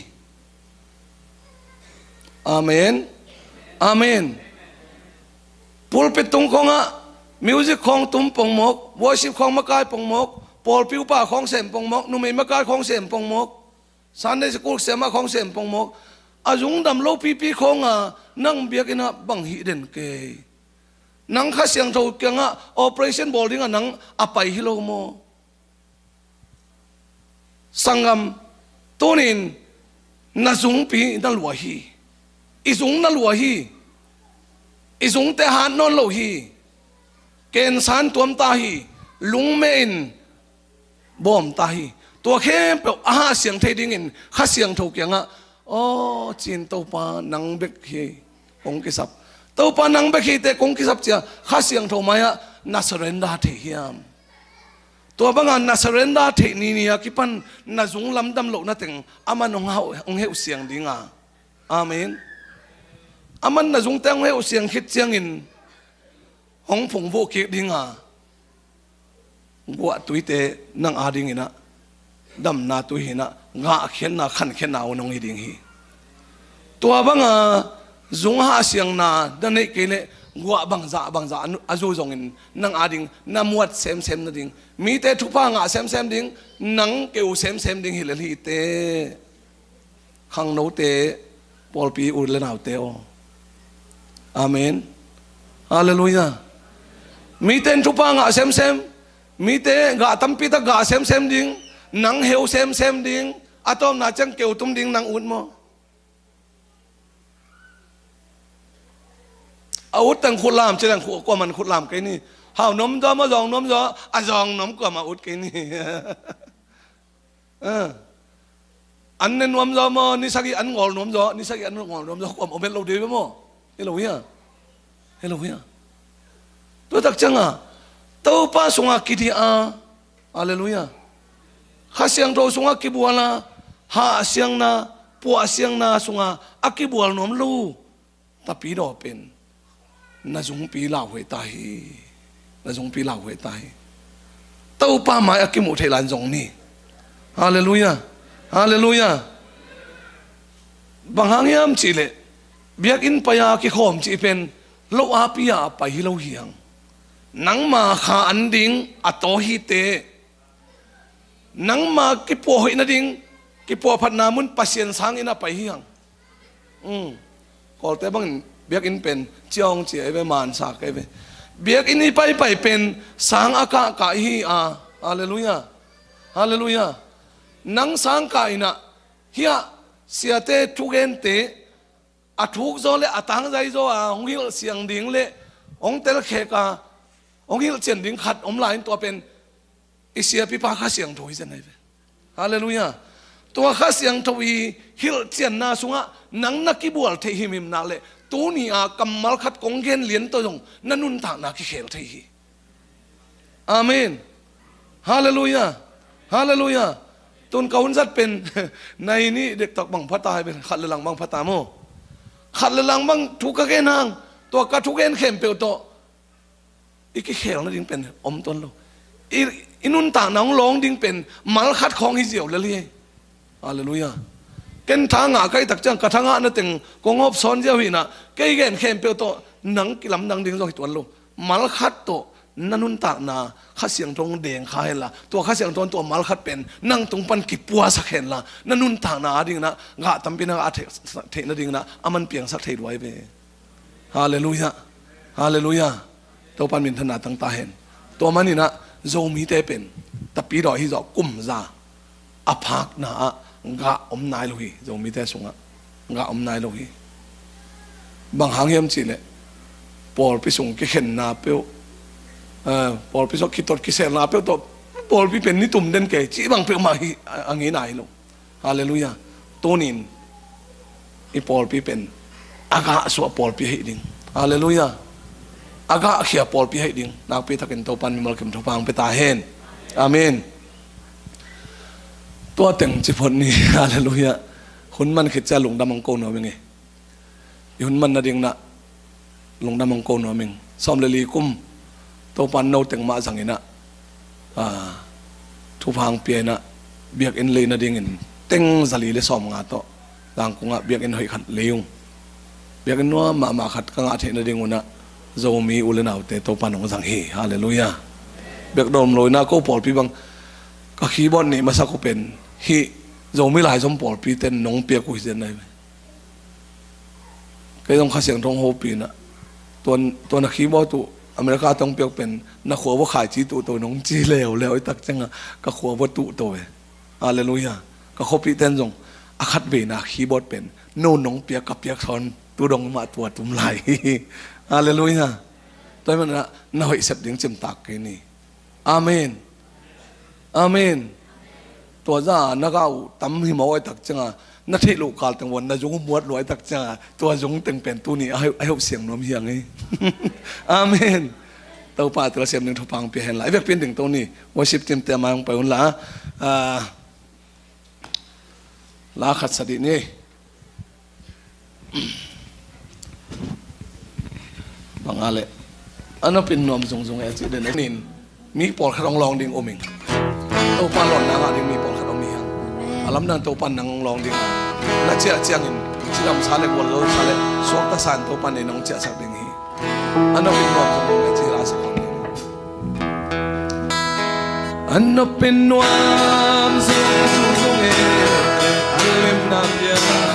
อาเมนอาเมนปูลปิดตรงของอ่ะมิวสิกของตุ้มปงมกวอร์ชิปของมะกายปงมกปอลปิวป้าของเสมปงมกนุ่มมะกายของเสมปงมกซันเดย์สกูลเสมาของเสมปงมกอาจุงดำโลปีของอ่ะนั่งเบียกินะบังฮิเดนเกนังข้าเสียงโทเกียงอ่ะ operation bowling อ่ะนังอภัยฮิโลโมสังกัมตัวนี้น่าจุงปีนั่นลัวฮีอีจุงนั่นลัวฮีอีจุงเตหันนนโลฮีเกณฑ์สารตัวมตาฮีลุงเมนบอมตาฮีตัวเข้มเปล่าอาเสียงเทดิ้งอินข้าเสียงโทเกียงอ่ะโอ้จีนตัวปานังเบกฮีองกิสับตัวปานังเบกฮีแต่องกิสับเจ้าข้าเสียงโทมายะน่าสเรนดาเทียมตัวบางอันน่าสเรนดาเทนี่เนี่ยคิปันน่าจุงลำดำโลน่าถึงอามันองเฮวเสียงดิ้งอ่ะอาเมนอามันน่าจุงแต่งเฮวเสียงคิดเสียงอินของผงโวกิดิ้งอ่ะกัวตุยเตนังอาดิ้งอินะดำนาตุยหินะงาเขียนนาขันเขียนนาวนงฮิดิ้งฮีตัวบางอ่ะจุงหาเสียงนาดันให้เกลกัวบางจ่าอาจูจงอินนังอาดิ้งน้ำมวดเซมนั่นดิ้งมีแต่ทุกพังอ่ะเซมดิ้งนังเกี่ยวเซมดิ้งฮิเลลีเต ขังโนเตปอลปีอุดเลนเอาเตออาเมนฮาเลลูยามีเต้นทุปังอ่ะเซมมีเตกะตัมปีตะกะเซมดิ้งนังเฮวเซมดิ้งอะตอมนาจังเกี่ยวตุ้มดิ้งนังอุดมออาวุธตั้งขุดลามเจริญขัวกว่ามันขุดลามกันนี่หาวนมจอมาจองนมจออะจองนมกว่ามาอุดกันนี่อันนั้นนมจอมานี่สักอันงอลนมจอนี่สักอันงอลนมจอกว่าเป็นเราดีไหมมั้งเฮ้ยเราเฮียตัวตักจังอ่ะตัวป้าสงฆ์กิดีอาเลลูยาข้าเสียงเราสงฆ์กิบัวละหาเสียงนะปัวเสียงนะสงฆ์อากิบัวนมลูแต่ปีดอเป็นน่าจงปีเหล่าหวยตายน่าจงปีเหล่าหวยตายเต้าป้าหมายอากิมุเทลันจงนี่ฮาเลลูยาฮาเลลูยาบางครั้งยามจีเลเบียกอินไปยากิขอมจีเป็นโลอาปิยาไปฮิโลเฮียงนังมาขาอันดิงอัตโตฮิเตนังมากิปัวหินดิงกิปัวพันนามุนปัสเซียนสังอินาไปเฮียงก็แต่บางเบียกอินเป็นเจ้าองเจียไปมานสักไปเบียกอินนี่ไปเป็นสังอากาศกายฮีฮาเลลูยาฮาเลลูยานังสังกายนะเฮียเสียเตทุกเอนเตอทุกโซเลอตังใจโซองฮิลเสียงดิ่งเลองเตลเคกาองฮิลเจียนดิ่งขัดอมลายตัวเป็นอิเสียพิพาข้าเสียงถอยจะไหนเป็นฮาเลลูยาตัวข้าเสียงถอยฮิลเจียนนาสุงะนังนักกิบวลเทหิมิมนาเลตัวนี้กำมัลขัดกงเกนเลียนตัวจงนั่นนุนทางนักกิเขลเทหิอาเมนฮาเลลูยาฮาเลลูยาตุนเขาจัดเป็นในนี้เด็กตอกบังพัตตาเป็นขัดหลังบังพัตตาโมขัดหลังบังทุกกะเกนางตัวกะทุกเกนเข้มเปียวโตอีกเขลนั่นดิ้งเป็นอมต้นโลอินุนต่างน้องร้องดิ้งเป็นมัลขัดของฮิเจียวเลยฮาเลลูยาเกณฑ์ทางอ่ะใครตักจังกระทางอ่ะนั่นตึงกงอบซ้อนเจ้าหินะใครเกณฑ์เข้มเปียวโตหนังกิลำนังดิ้งโลหิตวันโลมัลขัดโตนั่นนุนต่างนาข้าเสียงตรงเด่งข้าเห็นละตัวข้าเสียงตรงตัวมัลขัดเป็นนั่งตรงปันกิปัวสักเห็นละนั่นนุนต่างนาดิ้งนะกะตั้มเป็นกะเทนดิ้งนะอามันเปียงสักเทไว้ไปฮาเลลูยาฮาเลลูยาตัวปันมินธนาตั้งตาเห็นตัวมันนี่นะโจมีเตเป็นแต่ปีดอยที่จะกุมซาอภักนะกะอมนายลุยโจมีเตสงะกะอมนายลุยบางหางเยี่ยมจีเลยปอลไปส่งกิเห็นนาเปียวปอลไปส่งคิดตดกิเซนนาเปียวตัวปอลไปเป็นนิตุ่มเด่นเก๋จีบางเปียวมาอังงี้นายลุฮาเลลูยาตัวนินอีปอลไปเป็นอากาศสวปอลไปให้ดิ่งฮาเลลูยาอากาศเขียปอลไปให้ดิ่งนักไปทักกันตัวปันมีมรกิมทุพังไปตาเห็นอาเมนตัวแต่งจิพนนี่ฮาเลลูยาคนมันคิดจะหลงดำมังโกนเอาเป็นไงยุนมันน่ะดิ่งนะหลงดำมังโกนเอาเองซ้อมเลลีกุมตัวปันโนแต่งมาสังเกตนะทุพังเปียนะเบียกเอ็นเลยนะดิ่งเงินเต็งสลีเลยซ้อมงาโตต่างกงะเบียกเอ็นหอยขัดเลี้ยงเบียกเอ็นนัวมาขัดกังอาเทนนะดิ่งวันนะโจมีอุลนาเตตัวปันของสังเฮฮาเลลูยาเบียกโดมลอยนะก็ปอดปีบังก็ขี้บอลนี่มาสักก็เป็นฮีโจมีหลายสมปอดปีเต้นน้องเปียกุยเส้นไหนก็ต้องข้าเสียงทองโฮปีนะตัวนักขี้บอลตัวอเมริกาต้องเปียกเป็นนักขัวว่าขายจีตัวน้องจีแล้วไอ้ตักจังอ่ะก็ขัวว่าตุตัวฮาเลลูยาก็เขาปีเต้นจงอาคัดเบนักขี้บอลเป็นโน่นน้องเปียกกับเปียกทอนตัวดองมาตัวตุ้มไหลฮาเลลูยาตัวมันนะน่าหิสับดิ้งจิมตักกินี่อาเมนอาเมนตัวจ้านักเอาตั้มหิมเอาไอ้ตักจังนักที่ลูกกาลตังวันนักจงมวดรวยตักจังตัวจงตึงเป็นตัวนี้ให้เสียงน้มเฮียงไงอาเมนตัวป่าตัวเสียงหนึ่งทุพังเปลี่ยนหลายแบบเป็นถึงตัวนี้ว่าชิบเต็มเต็มมาลงไปวันละขัดสตินี่บางอะไรอันนั้นเป็นนวมทรงๆไอ้จีเดนนินมีปอดขนองลองดิ่งโอมิงตัวปันหล่อนนางดิ่งมีปอดขนองมีฮะอาลัมนันตัวปันนางลองดิ่งน่าเจ้าเจียงอินที่ทำซาเล็กวันโลซาเล็กสวกตาสันตัวปันในน้องเจ้าสักดิ่งฮีอันนั้นเป็นนวมทรงๆไอ้จีราสักดิ่งอันนั้นเป็นนวมทรงๆไอ้อันเล่มน้ำยา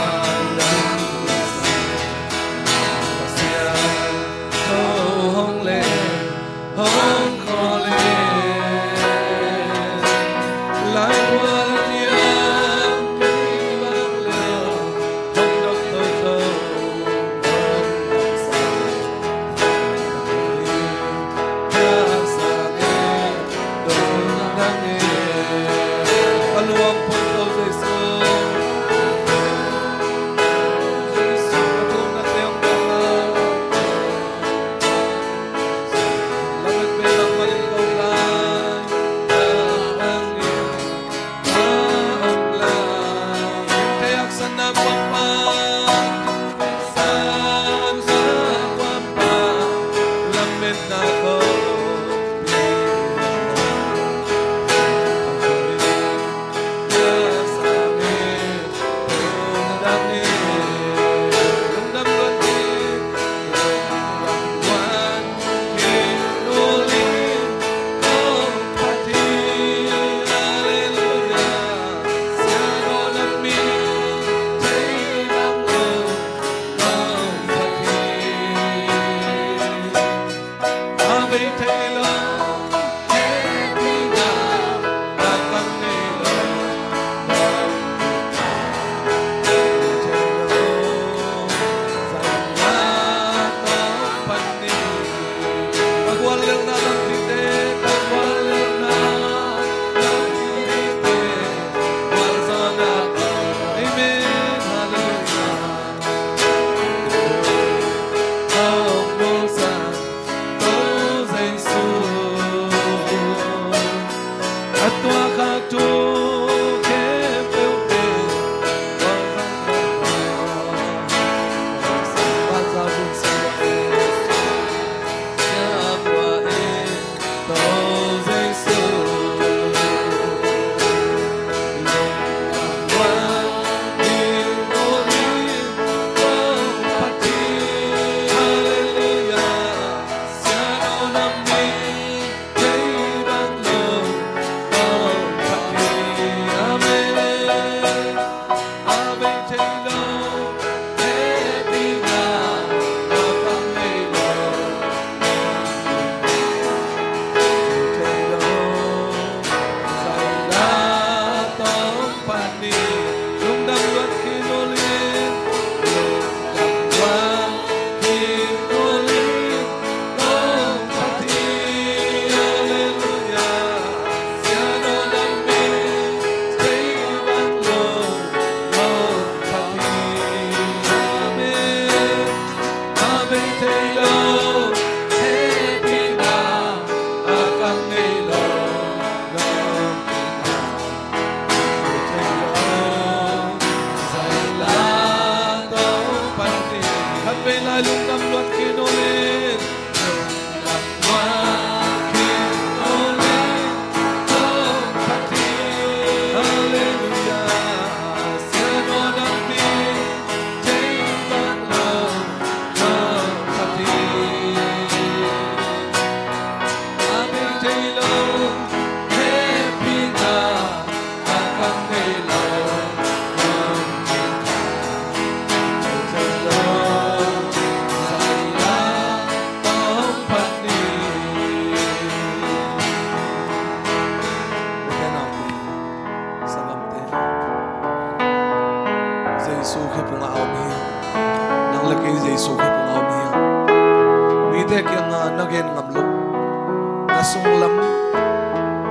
sung lam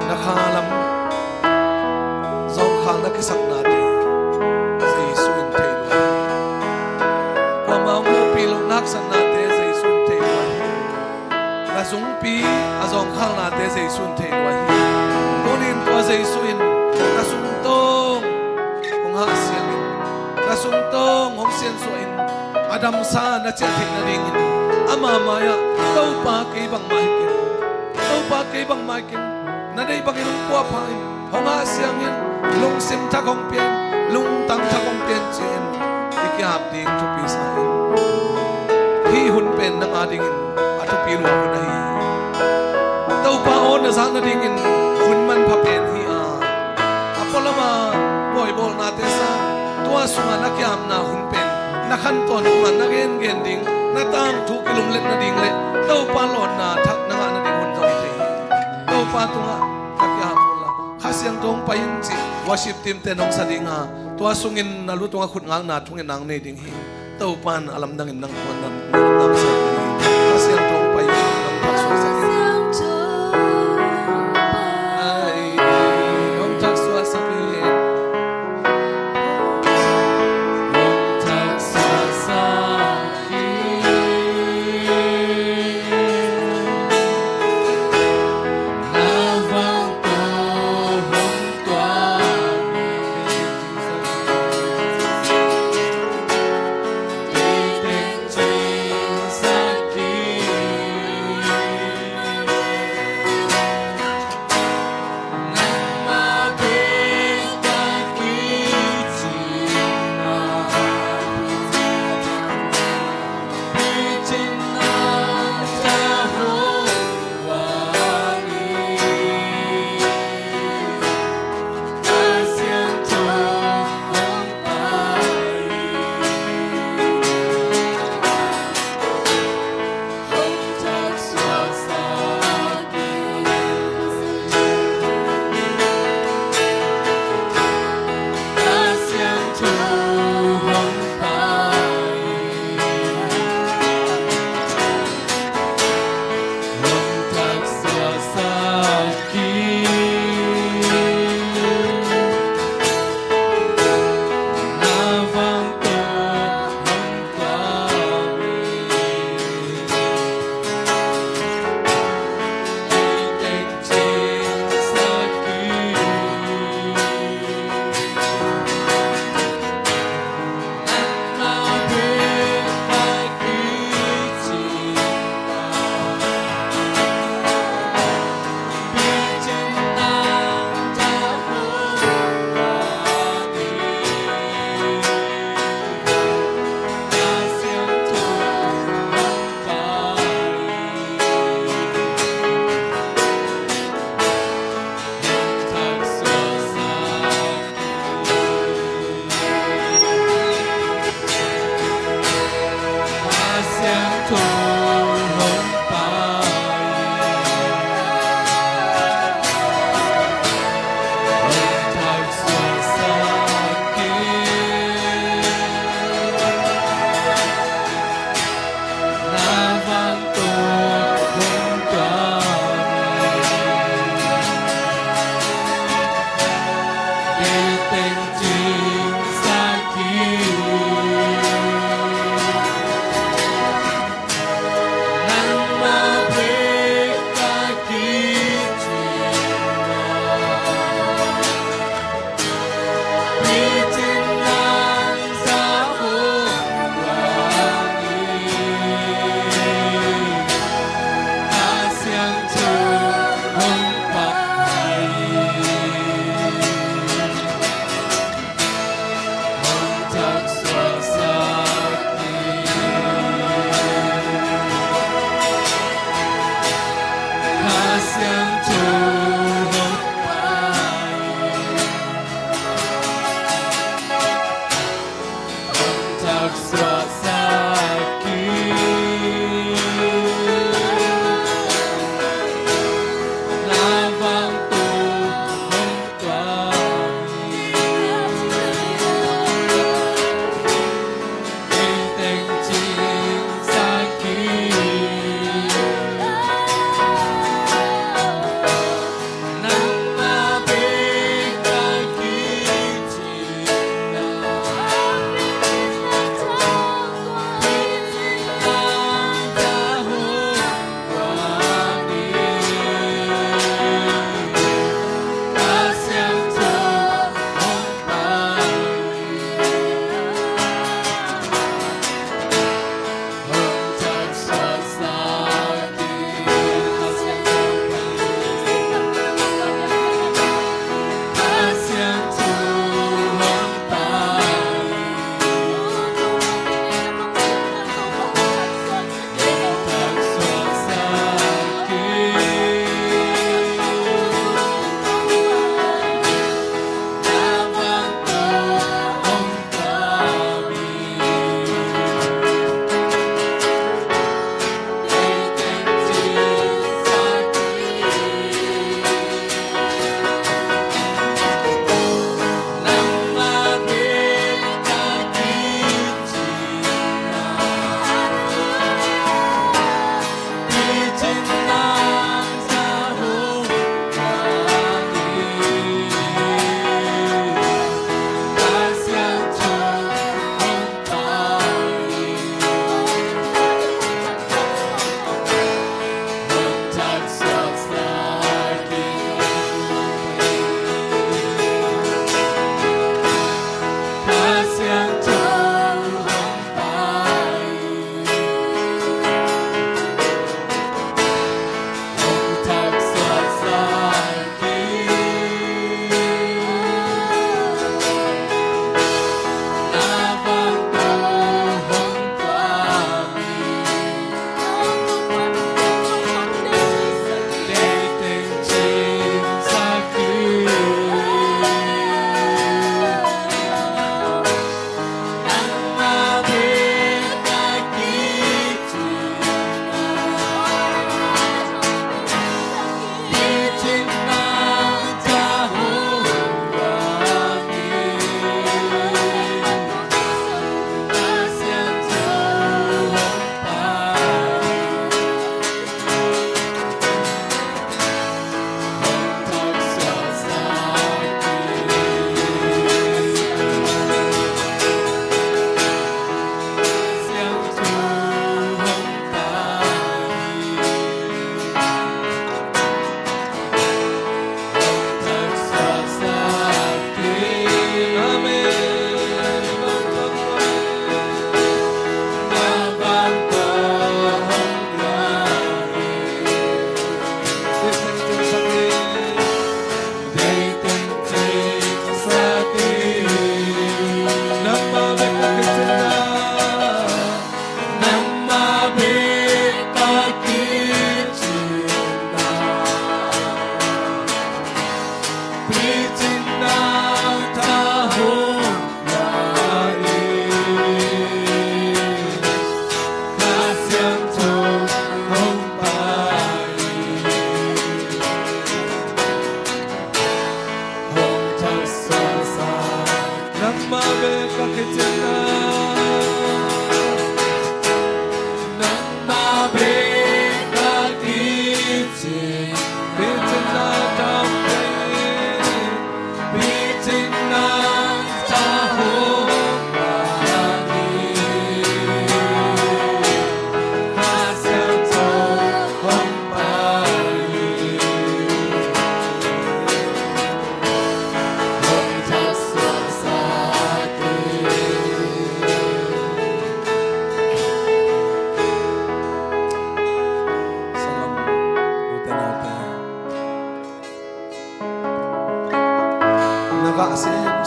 na kha lam zong khang na ki sak na te Giêsu in thei lo qua ma mu pi lo nak san na te Giêsu in thei lo na zung pi a zong khang na te Giêsu in thei lo hi tonin ko Giêsu in na sung tong ong ha siang in na sung tong ong sian so in Adam sa na che thik na ding in ama maya tau pa ke bang mai kin tau pa ke bang mai kin na dei bang in kwa pa in hong a siang in lung sim tha kong pian lung tang tha kong pian chen ikyap ding chu pi sa in hi hun pen na nga ding in atu pi lo na hi tau pa on na sang na ding in hun man pha pen hi a apolama boy bol na te sa tua sunga na kyam na hun pen na khan ton man na gen gen ding na tang thu kilom let na ding le tau pa lon na thak na nga na ding hun zong thei tau pa tunga ka kya pula khasiang tong pa yin chi worship team te nong sa ding ha tua sungin na lu tunga khut ngang na thungin nang nei ding hi tau pan alam dang in nang kon nam sa khasiang tong pa yin nang thak so sa ai nong thak so sa ki Hãy subscribe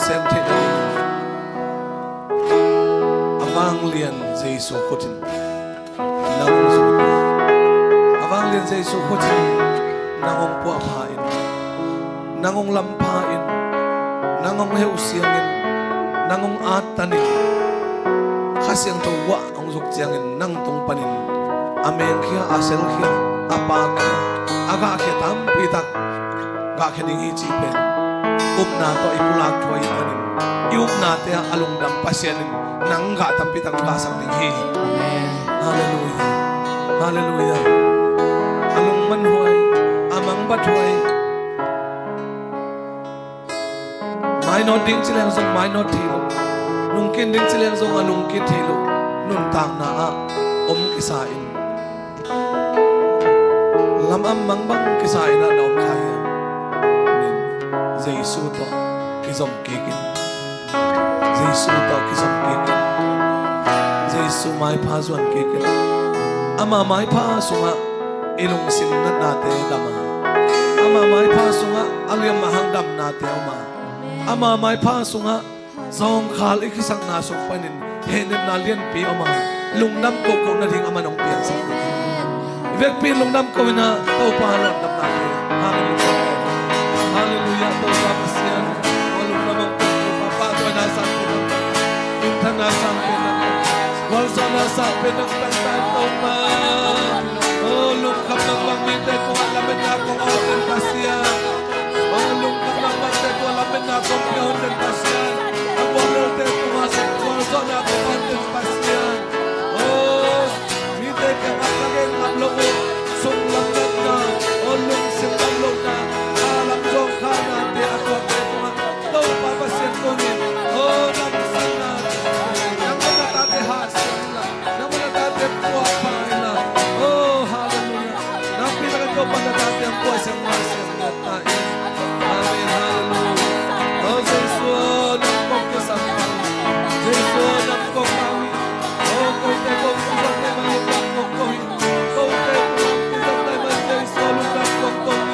xem thế này avang liền Giêsu khotin nang zu avang liền Giêsu khotin nang ong po phain nang ong lam phain nang ong heu siangin nang ong atanin khasiang to wa ong zuk chiangin nang tong panin amen khia asel khia apa khia aga khia tam pitak ga khia ding hi chi pen upna to ipulak thoi anin iupna te alung dam pasianin nangga tampi tang basang ding hi amen hallelujah hallelujah alung man huai amang bat huai mai no ding chileng song mai no thilo nung kin ding chileng song alung kin thilo nun tang na a om kisain lam am mang bang kisain na nom khai Giêsu to kizom kekin Giêsu to kizom kekin Giêsu mai pha zuan kekin ama mai pha sunga ilung sim na nate dama ama mai pha sunga aliam mahang dam nate ama ama mai pha sunga zong khal ikisak na sok panin henem na lian pi ama lungnam ko ko na ding ama nong pian sak vek pi lungnam ko na to pa ron dam nate hallelujah hallelujah to pa pasian olung namang papa to na sa intana sa wal sana sa pinang tantan to pa olung kamang mangite ko alamin na ko open pasian olung kamang mangite ko alamin na ko open pasian ang wala te ko masik wal sana ko open pasian oh mite ka matageng ngablogo sung langgat na olung simbalog na Jong kana di ako petungan to papasin ko ni oh nagsana nang natate hasil na nang natate puwa paila oh hallelujah nang pinaka pa natate ang puwa sa masin na tayo amen hallelujah oh Giêsu nang kong sa Giêsu nang kong kami oh kung te kong sa tayo nang kong kong kung te kong sa tayo Giêsu nang kong kong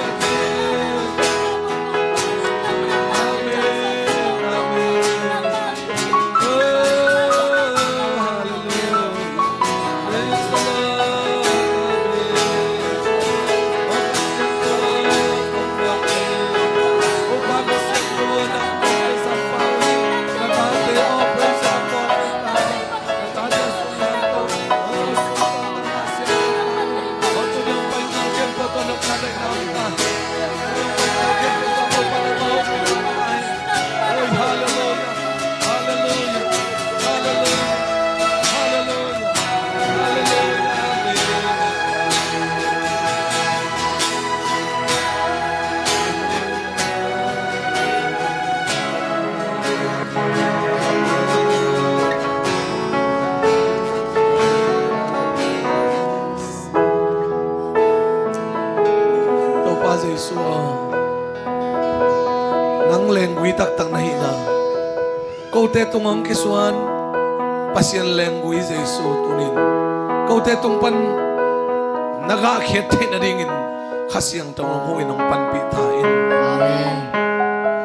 tungong kisuan pasien lengui Giêsu tunin kau te tung pan naga khet the na dingin khasiang tong ho inong pan pi thain amen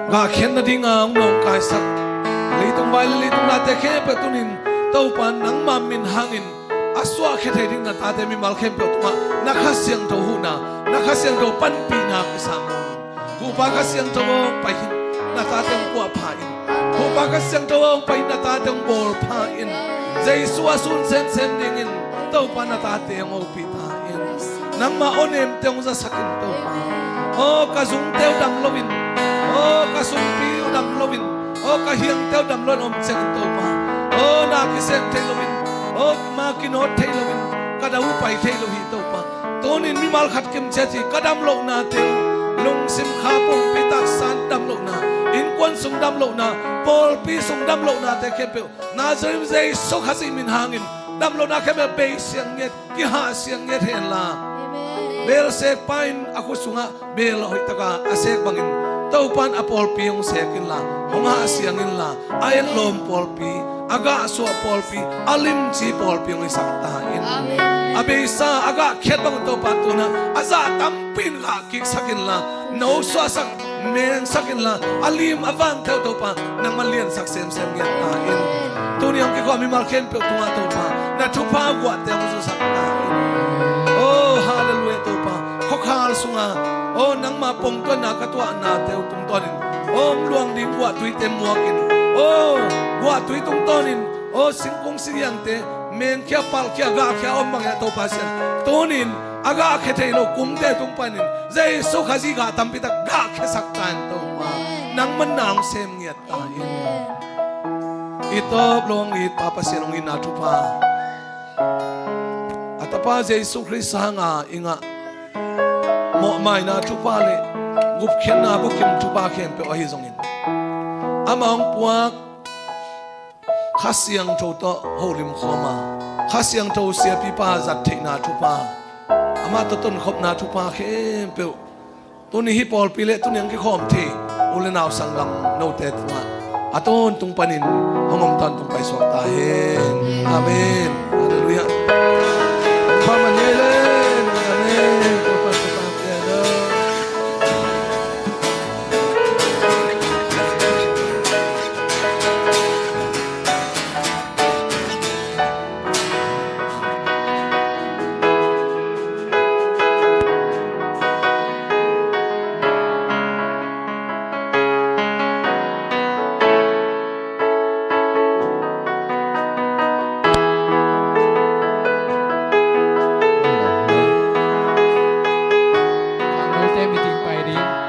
ga khen na dinga nong kai sak leitung bai leitung na te khe pe tunin tau pan nang ma min hangin aswa khe the ding na ta te mi mal khem pe tuma na khasiang to hu na khasiang to pan pi na kisang ku pa khasiang to pai na ta te ku pa in Hupakas yang tawang pay natatang bol pain Giêsu asun sen sen dingin Taw pa natate ang upitain Nang maonem tiyong sasakin taw pa O kasung tew dam lovin O kasung piyo dam lovin O kahiyang tew dam lon omtseng taw pa O nakisen te lovin O makinot te lovin Kada upay te lohi taw pa To tunin mi mal khat kim chachi kadam lo na te lung sim kha pung pitak san dam lo na in kwan sung dam lo na pol pi sung dam lo na te kepe nazarim zai so khasi min hangin dam lo na kepe be siang net ki ha siang net hen la bel se pain aku sunga bel hoi taka asek bangin taupan apol pi yung sekin la honga siangin la ayen lom pol pi aga so pol pi alim chi pol pi yung isakta in abisa aga khet bang to patuna aza tampin la kik sakin la no so sak men sakin la alim avan tel to pa nang malian sak sem sem nget ta in tuni ang ki ko mi mal khen pe tunga to pa na thupa gwa te mo so sakta oh hallelujah to pa khokhal sunga oh nang ma pong to na katwa na te tung tonin oh luang ding gwa tui tem muakin oh gwa tui tung tonin oh singkung siang te men kya pal kya ga kya om bang ya to pa sian tonin aga khete lo kum te tung panin zai so khazi ga tampi tak ga khe saktan to pa nang man nang sem ngiat ta in itop long it papa sian ong ina tu pa atapa Jesu Christ hanga inga mo mai na tu pa le gup khen na bu kim tu pa khem pe ahi zongin amang puak khasiang to to holim khoma khasiang to sia pi pa zat the na tu pa ama to ton khop na tu pa khem pe tu ni hi pol pi le tu nyang ki khom the ule naw sang lang no te twa aton tung panin hongom tan tung pai sok ta hen amen hallelujah pa manele amen pa pa piano Ang meeting pa rin.